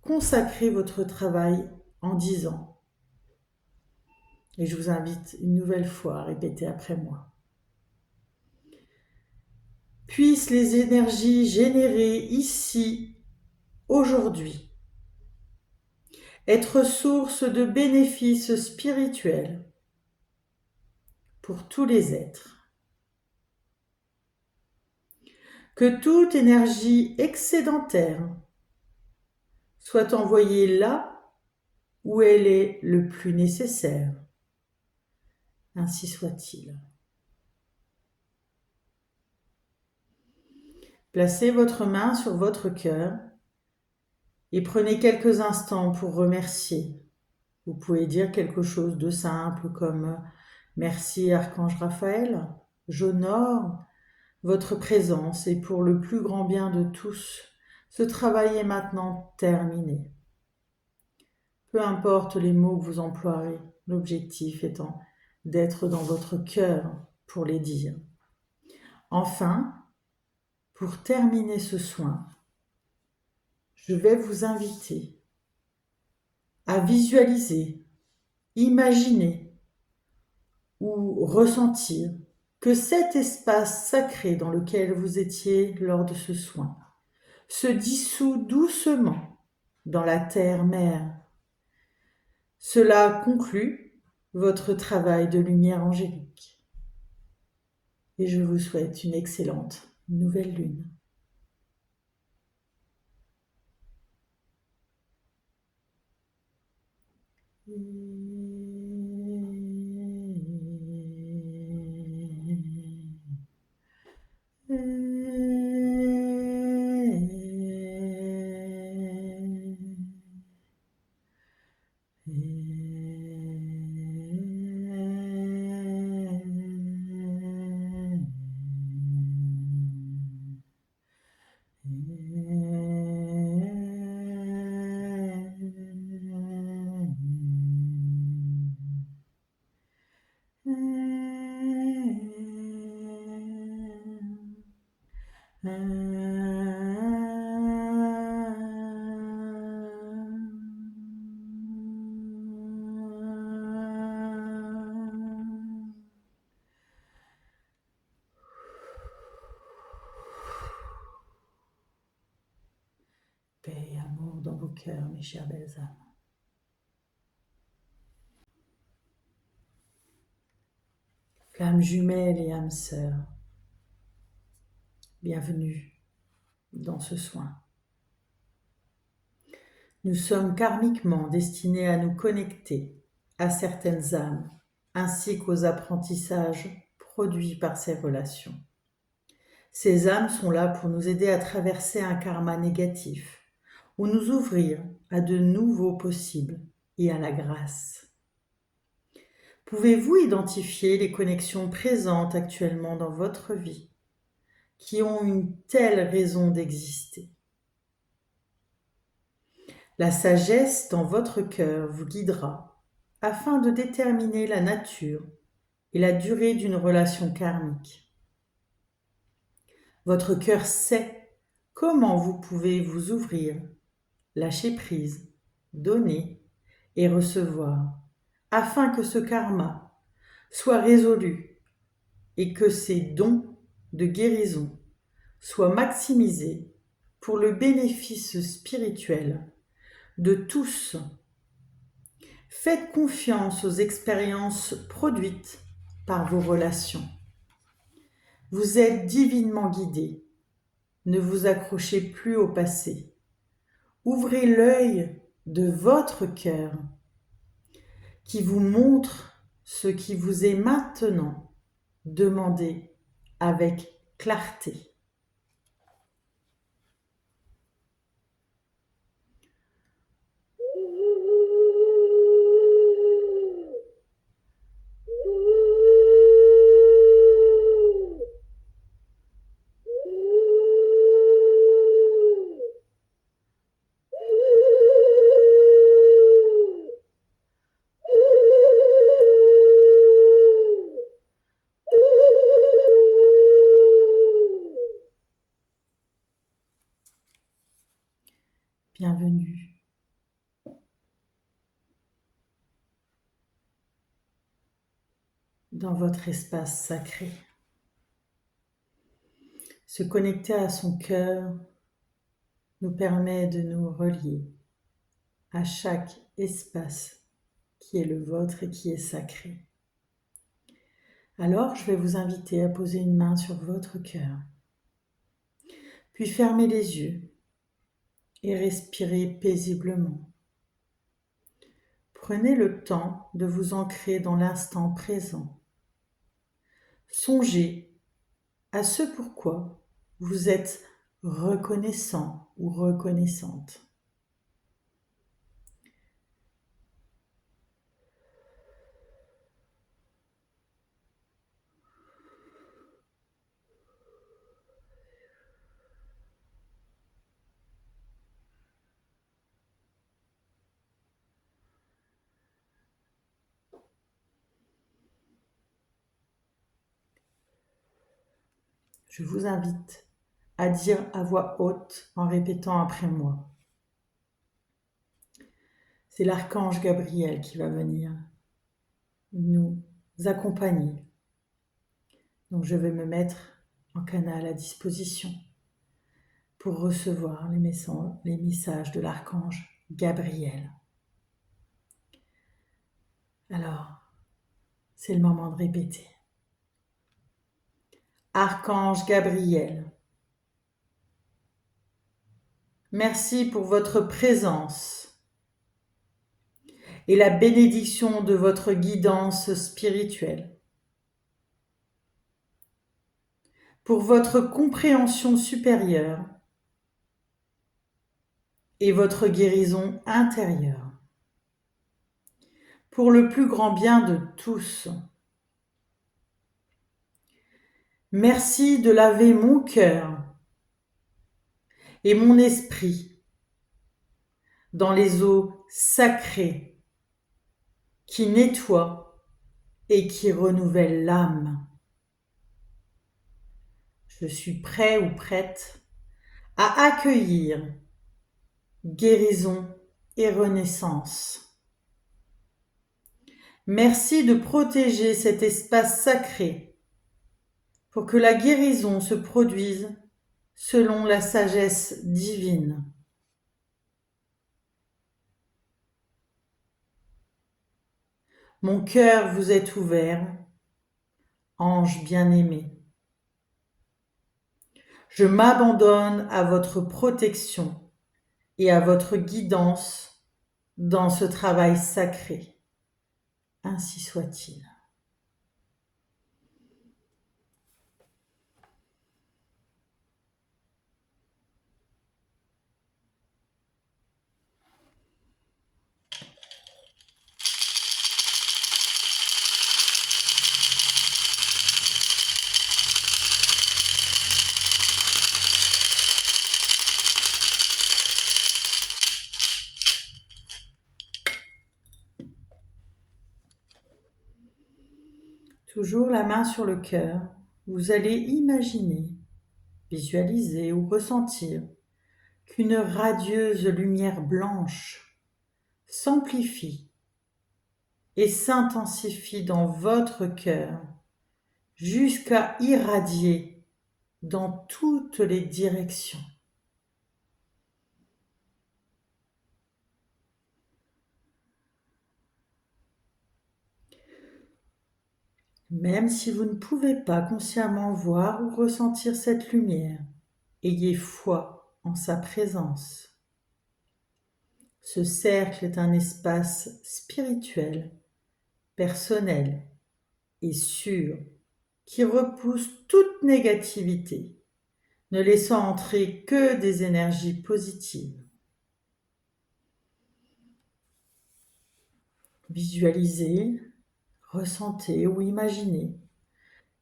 consacrez votre travail en disant, et je vous invite une nouvelle fois à répéter après moi. Puissent les énergies générées ici, aujourd'hui, être source de bénéfices spirituels pour tous les êtres. Que toute énergie excédentaire soit envoyée là où elle est le plus nécessaire. Ainsi soit-il. Placez votre main sur votre cœur et prenez quelques instants pour remercier. Vous pouvez dire quelque chose de simple comme « Merci Archange Raphaël, j'honore votre présence et pour le plus grand bien de tous, ce travail est maintenant terminé. » Peu importe les mots que vous emploierez, l'objectif étant d'être dans votre cœur pour les dire. Enfin, pour terminer ce soin, je vais vous inviter à visualiser, imaginer ou ressentir que cet espace sacré dans lequel vous étiez lors de ce soin se dissout doucement dans la terre-mère. Cela conclut votre travail de lumière angélique. Et je vous souhaite une excellente nouvelle lune. Paix et amour dans vos cœurs, mes chères belles âmes. Flammes jumelles et âmes sœurs, bienvenue dans ce soin. Nous sommes karmiquement destinés à nous connecter à certaines âmes, ainsi qu'aux apprentissages produits par ces relations. Ces âmes sont là pour nous aider à traverser un karma négatif, ou nous ouvrir à de nouveaux possibles et à la grâce. Pouvez-vous identifier les connexions présentes actuellement dans votre vie qui ont une telle raison d'exister? La sagesse dans votre cœur vous guidera afin de déterminer la nature et la durée d'une relation karmique. Votre cœur sait comment vous pouvez vous ouvrir, lâcher prise, donner et recevoir, afin que ce karma soit résolu et que ces dons de guérison soient maximisés pour le bénéfice spirituel de tous. Faites confiance aux expériences produites par vos relations. Vous êtes divinement guidés. Ne vous accrochez plus au passé. Ouvrez l'œil de votre cœur qui vous montre ce qui vous est maintenant demandé avec clarté. Bienvenue. Dans votre espace sacré. Se connecter à son cœur nous permet de nous relier à chaque espace qui est le vôtre et qui est sacré. Alors, je vais vous inviter à poser une main sur votre cœur, puis fermer les yeux et respirez paisiblement. Prenez le temps de vous ancrer dans l'instant présent. Songez à ce pourquoi vous êtes reconnaissant ou reconnaissante. Je vous invite à dire à voix haute en répétant après moi. C'est l'archange Gabriel qui va venir nous accompagner. Donc je vais me mettre en canal à disposition pour recevoir les messages de l'archange Gabriel. Alors, c'est le moment de répéter. Archange Gabriel, merci pour votre présence et la bénédiction de votre guidance spirituelle, pour votre compréhension supérieure et votre guérison intérieure, pour le plus grand bien de tous. Merci de laver mon cœur et mon esprit dans les eaux sacrées qui nettoient et qui renouvellent l'âme. Je suis prêt ou prête à accueillir guérison et renaissance. Merci de protéger cet espace sacré pour que la guérison se produise selon la sagesse divine. Mon cœur vous est ouvert, ange bien-aimé. Je m'abandonne à votre protection et à votre guidance dans ce travail sacré. Ainsi soit-il. Toujours la main sur le cœur, vous allez imaginer, visualiser ou ressentir qu'une radieuse lumière blanche s'amplifie et s'intensifie dans votre cœur jusqu'à irradier dans toutes les directions. Même si vous ne pouvez pas consciemment voir ou ressentir cette lumière, ayez foi en sa présence. Ce cercle est un espace spirituel, personnel et sûr qui repousse toute négativité, ne laissant entrer que des énergies positives. Visualisez, ressentez ou imaginez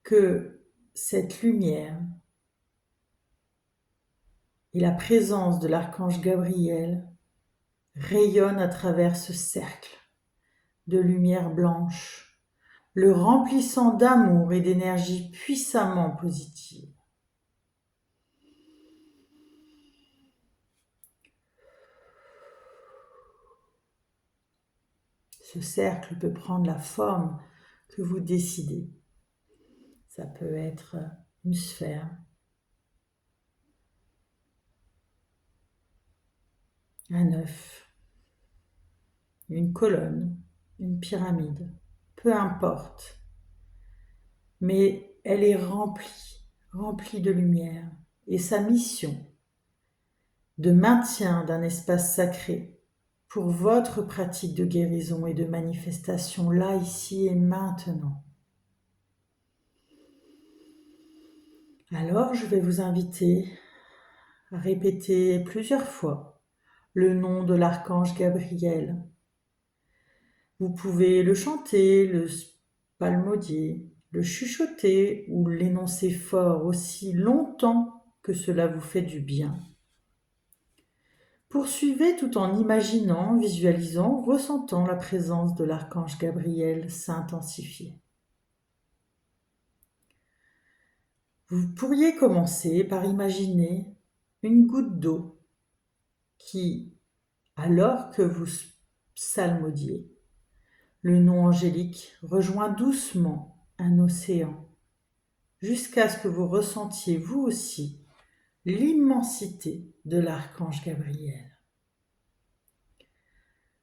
que cette lumière et la présence de l'archange Gabriel rayonnent à travers ce cercle de lumière blanche, le remplissant d'amour et d'énergie puissamment positive. Ce cercle peut prendre la forme que vous décidez. Ça peut être une sphère, un œuf, une colonne, une pyramide, peu importe. Mais elle est remplie de lumière. Et sa mission de maintien d'un espace sacré pour votre pratique de guérison et de manifestation là, ici et maintenant. Alors, je vais vous inviter à répéter plusieurs fois le nom de l'archange Gabriel. Vous pouvez le chanter, le palmodier, le chuchoter ou l'énoncer fort aussi longtemps que cela vous fait du bien. Poursuivez tout en imaginant, visualisant, ressentant la présence de l'archange Gabriel s'intensifier. Vous pourriez commencer par imaginer une goutte d'eau qui, alors que vous psalmodiez, le nom angélique rejoint doucement un océan, jusqu'à ce que vous ressentiez vous aussi l'immensité de l'archange Gabriel.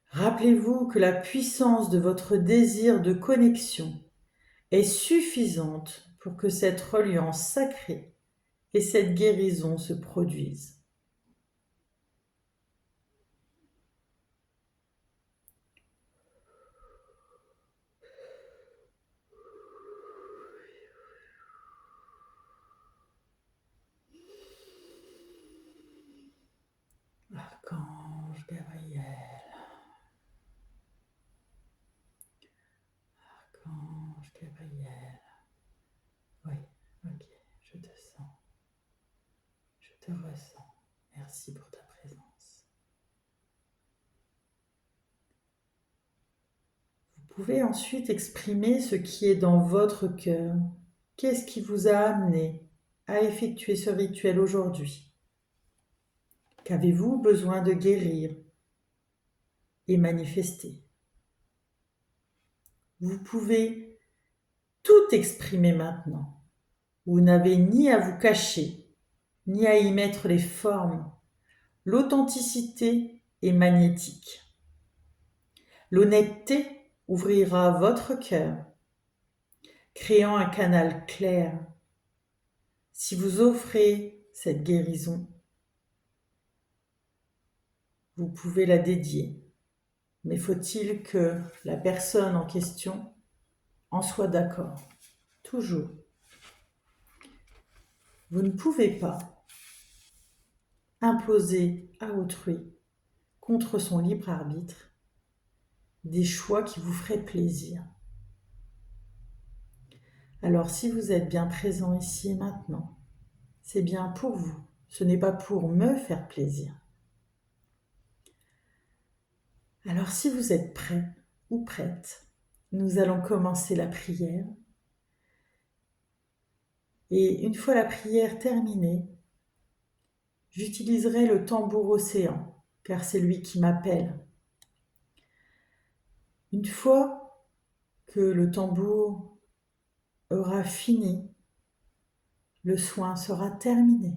Rappelez-vous que la puissance de votre désir de connexion est suffisante pour que cette reliance sacrée et cette guérison se produisent. Archange Gabriel, Archange Gabriel. Oui, ok, je te sens, je te ressens. Merci pour ta présence. Vous pouvez ensuite exprimer ce qui est dans votre cœur. Qu'est-ce qui vous a amené à effectuer ce rituel aujourd'hui? Qu'avez-vous besoin de guérir et manifester? Vous pouvez tout exprimer maintenant. Vous n'avez ni à vous cacher, ni à y mettre les formes. L'authenticité est magnétique. L'honnêteté ouvrira votre cœur, créant un canal clair. Si vous offrez cette guérison, vous pouvez la dédier. Mais faut-il que la personne en question en soit d'accord? Toujours. Vous ne pouvez pas imposer à autrui, contre son libre arbitre, des choix qui vous feraient plaisir. Alors si vous êtes bien présent ici et maintenant, c'est bien pour vous, ce n'est pas pour me faire plaisir. Alors si vous êtes prêt ou prête, nous allons commencer la prière. Et une fois la prière terminée, j'utiliserai le tambour océan, car c'est lui qui m'appelle. Une fois que le tambour aura fini, le soin sera terminé.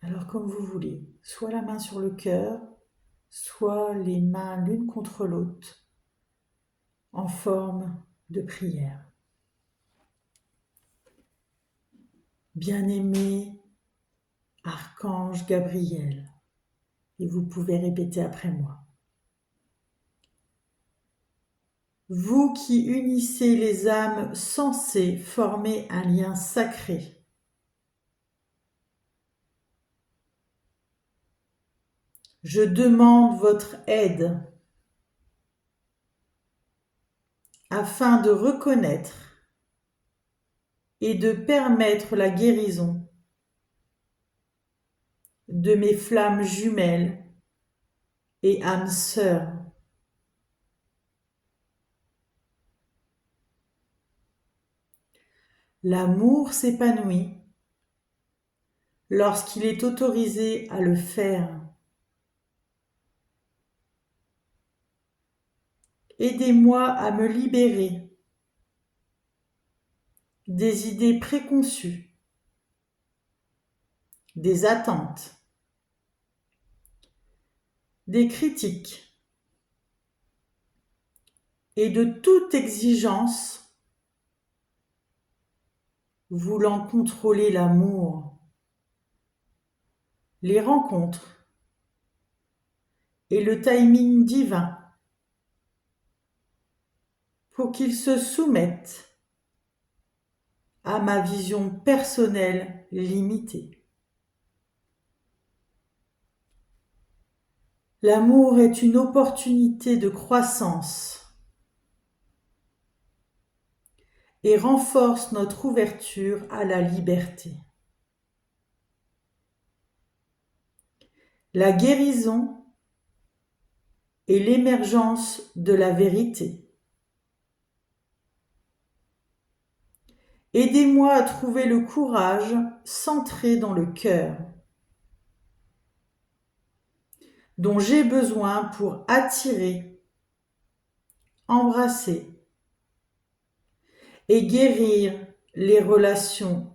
Alors comme vous voulez, soit la main sur le cœur, soit les mains l'une contre l'autre, en forme de prière. Bien-aimé Archange Gabriel, et vous pouvez répéter après moi. Vous qui unissez les âmes censées former un lien sacré, je demande votre aide afin de reconnaître et de permettre la guérison de mes flammes jumelles et âmes sœurs. L'amour s'épanouit lorsqu'il est autorisé à le faire. Aidez-moi à me libérer des idées préconçues, des attentes, des critiques et de toute exigence voulant contrôler l'amour, les rencontres et le timing divin pour qu'ils se soumettent à ma vision personnelle limitée. L'amour est une opportunité de croissance et renforce notre ouverture à la liberté. La guérison et l'émergence de la vérité. Aidez-moi à trouver le courage centré dans le cœur, dont j'ai besoin pour attirer, embrasser et guérir les relations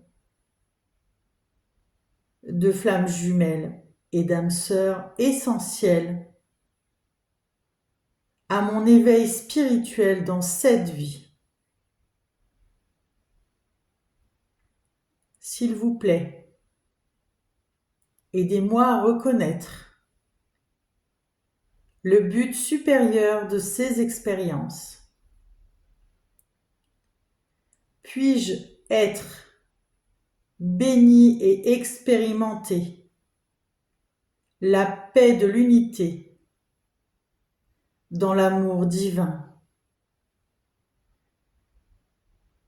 de flammes jumelles et d'âmes sœurs essentielles à mon éveil spirituel dans cette vie. S'il vous plaît, aidez-moi à reconnaître le but supérieur de ces expériences. Puis-je être béni et expérimenter la paix de l'unité dans l'amour divin.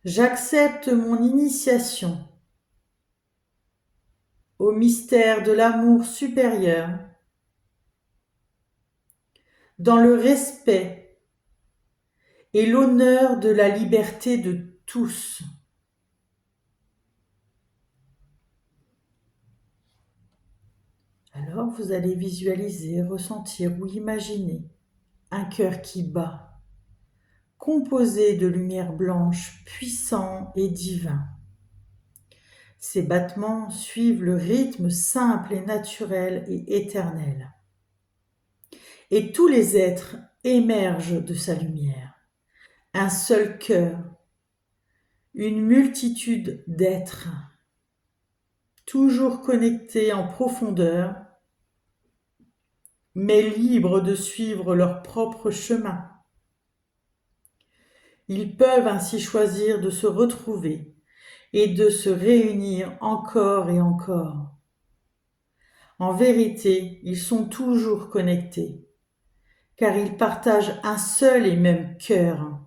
J'accepte mon initiation au mystère de l'amour supérieur dans le respect et l'honneur de la liberté de tous. Alors vous allez visualiser, ressentir ou imaginer un cœur qui bat, composé de lumière blanche, puissant et divin. Ces battements suivent le rythme simple et naturel et éternel. Et tous les êtres émergent de sa lumière. Un seul cœur, une multitude d'êtres, toujours connectés en profondeur, mais libres de suivre leur propre chemin. Ils peuvent ainsi choisir de se retrouver et de se réunir encore et encore. En vérité, ils sont toujours connectés, car ils partagent un seul et même cœur.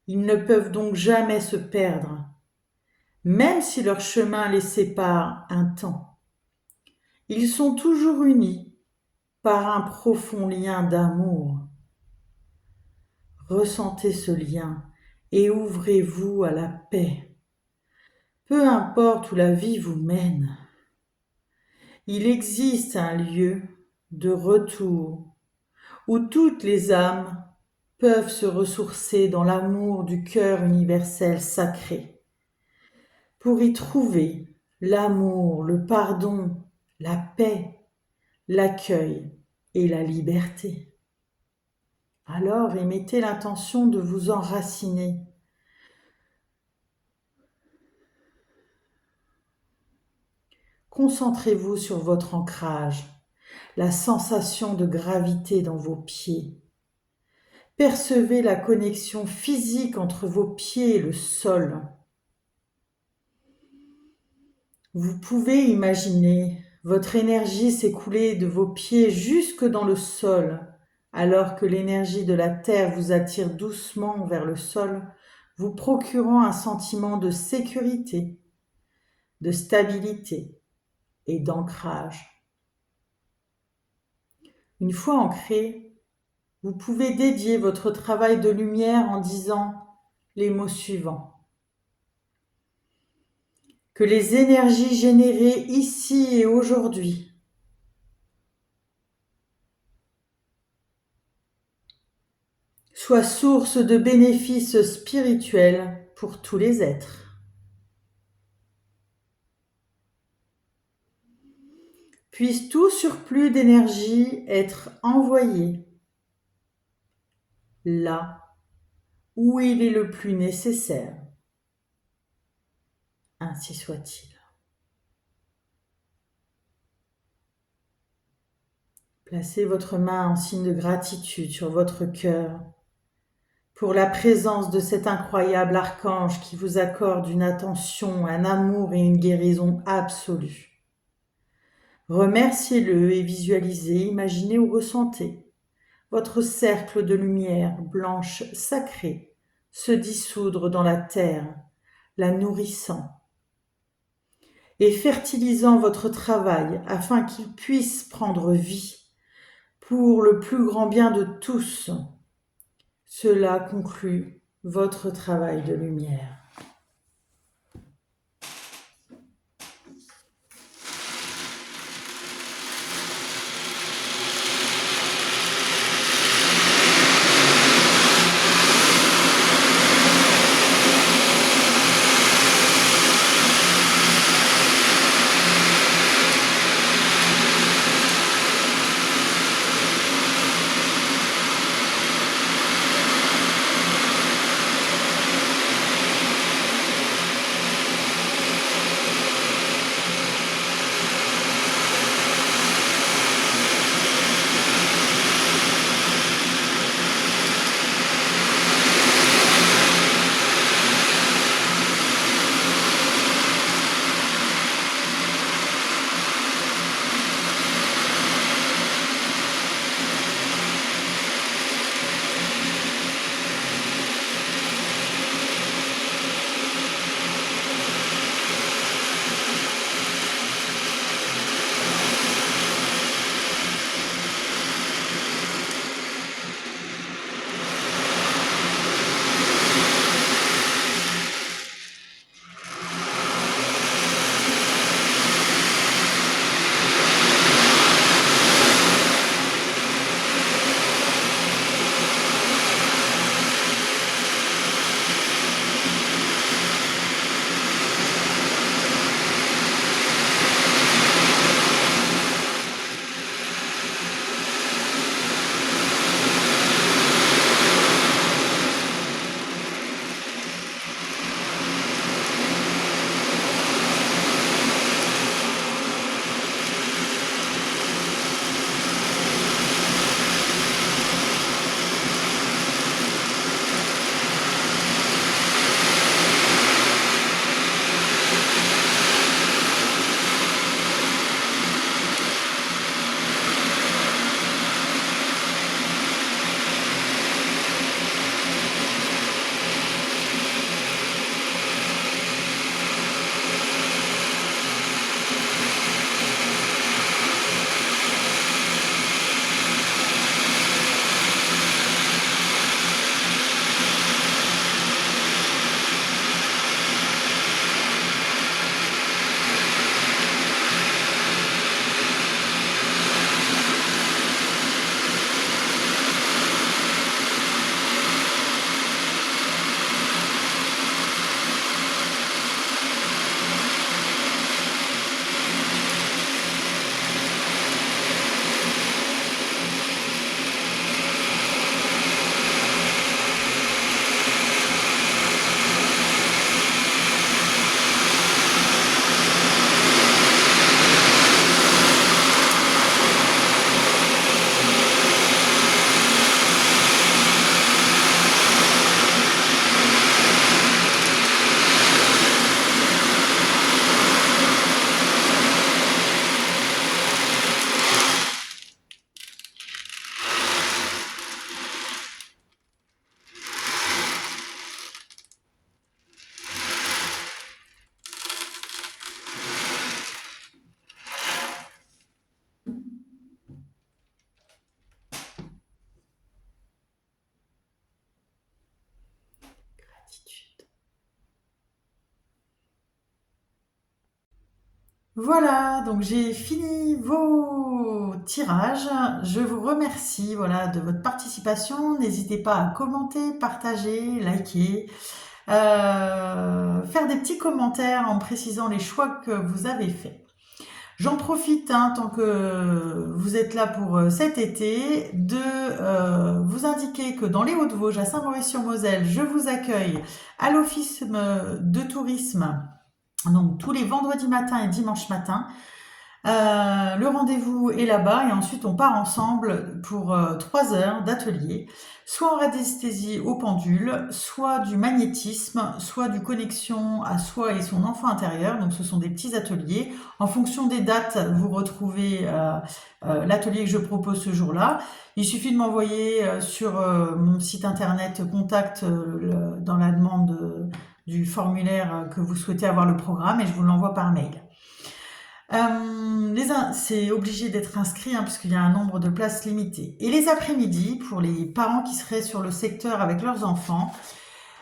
Ils ne peuvent donc jamais se perdre, même si leur chemin les sépare un temps. Ils sont toujours unis par un profond lien d'amour. Ressentez ce lien et ouvrez-vous à la paix. Peu importe où la vie vous mène, il existe un lieu de retour où toutes les âmes peuvent se ressourcer dans l'amour du cœur universel sacré pour y trouver l'amour, le pardon, la paix, l'accueil et la liberté. Alors émettez l'intention de vous enraciner. Concentrez-vous sur votre ancrage, la sensation de gravité dans vos pieds. Percevez la connexion physique entre vos pieds et le sol. Vous pouvez imaginer votre énergie s'écouler de vos pieds jusque dans le sol, alors que l'énergie de la terre vous attire doucement vers le sol, vous procurant un sentiment de sécurité, de stabilité et d'ancrage. Une fois ancré, vous pouvez dédier votre travail de lumière en disant les mots suivants. Que les énergies générées ici et aujourd'hui soient source de bénéfices spirituels pour tous les êtres. Puisse tout surplus d'énergie être envoyé là où il est le plus nécessaire. Ainsi soit-il. Placez votre main en signe de gratitude sur votre cœur pour la présence de cet incroyable archange qui vous accorde une attention, un amour et une guérison absolue. Remerciez-le et visualisez, imaginez ou ressentez votre cercle de lumière blanche sacrée se dissoudre dans la terre, la nourrissant et fertilisant votre travail afin qu'il puisse prendre vie pour le plus grand bien de tous. Cela conclut votre travail de lumière. Voilà, donc j'ai fini vos tirages. Je vous remercie, voilà, de votre participation. N'hésitez pas à commenter, partager, liker, faire des petits commentaires en précisant les choix que vous avez faits. J'en profite, tant que vous êtes là pour cet été, de vous indiquer que dans les Hauts-de-Vosges, à Saint-Maurice-sur-Moselle, je vous accueille à l'Office de tourisme Donc tous les vendredis matin et dimanche matin. Le rendez-vous est là-bas et ensuite on part ensemble pour 3 heures d'atelier, soit en radiesthésie au pendule, soit du magnétisme, soit du connexion à soi et son enfant intérieur. Donc ce sont des petits ateliers. En fonction des dates, vous retrouvez l'atelier que je propose ce jour-là. Il suffit de m'envoyer sur mon site internet contact dans la demande du formulaire que vous souhaitez avoir le programme et je vous l'envoie par mail. C'est obligé d'être inscrit hein, puisqu'il y a un nombre de places limité. Et les après-midi, pour les parents qui seraient sur le secteur avec leurs enfants,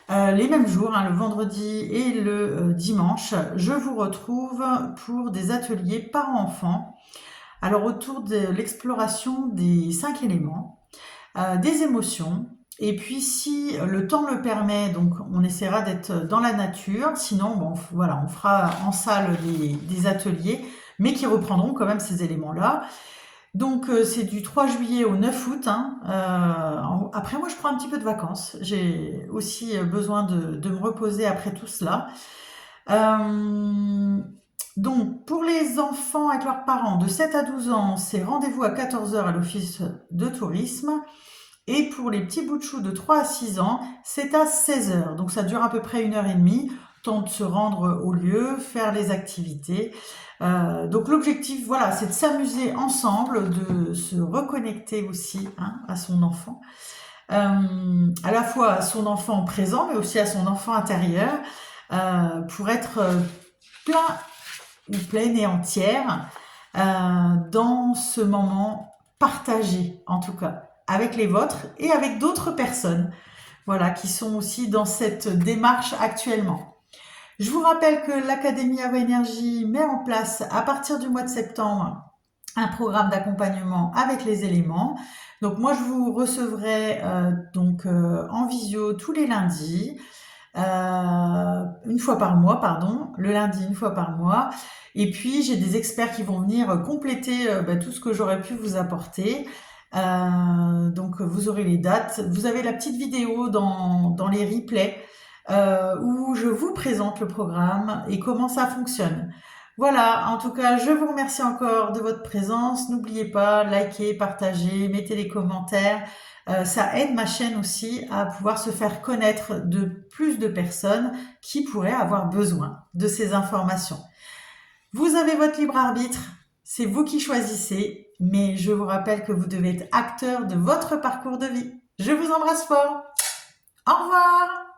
les mêmes jours, hein, le vendredi et le dimanche, je vous retrouve pour des ateliers parents-enfants. Alors autour de l'exploration des 5 éléments, des émotions, et puis si le temps le permet, donc on essaiera d'être dans la nature, sinon bon, voilà, on fera en salle des ateliers, mais qui reprendront quand même ces éléments-là. Donc c'est du 3 juillet au 9 août. Hein. Après moi je prends un petit peu de vacances, j'ai aussi besoin de me reposer après tout cela. Donc pour les enfants avec leurs parents de 7 à 12 ans, c'est rendez-vous à 14 heures à l'office de tourisme. Et pour les petits bouts de chou de 3 à 6 ans, c'est à 16 heures. Donc ça dure à peu près 1h30, temps de se rendre au lieu, faire les activités. Donc l'objectif, voilà, c'est de s'amuser ensemble, de se reconnecter aussi hein, à son enfant. À la fois à son enfant présent, mais aussi à son enfant intérieur, pour être plein ou pleine et entière dans ce moment partagé, en tout cas avec les vôtres et avec d'autres personnes, voilà, qui sont aussi dans cette démarche actuellement. Je vous rappelle que l'Académie Ava Énergie met en place à partir du mois de septembre un programme d'accompagnement avec les éléments. Donc moi je vous recevrai en visio tous les lundis, une fois par mois, pardon, le lundi une fois par mois. Et puis j'ai des experts qui vont venir compléter tout ce que j'aurais pu vous apporter. Donc vous aurez les dates. Vous avez la petite vidéo dans les replays où je vous présente le programme et comment ça fonctionne. Voilà, en tout cas, je vous remercie encore de votre présence. N'oubliez pas, likez, partagez, mettez les commentaires. Ça aide ma chaîne aussi à pouvoir se faire connaître de plus de personnes qui pourraient avoir besoin de ces informations. Vous avez votre libre arbitre, c'est vous qui choisissez, mais je vous rappelle que vous devez être acteur de votre parcours de vie. Je vous embrasse fort. Au revoir.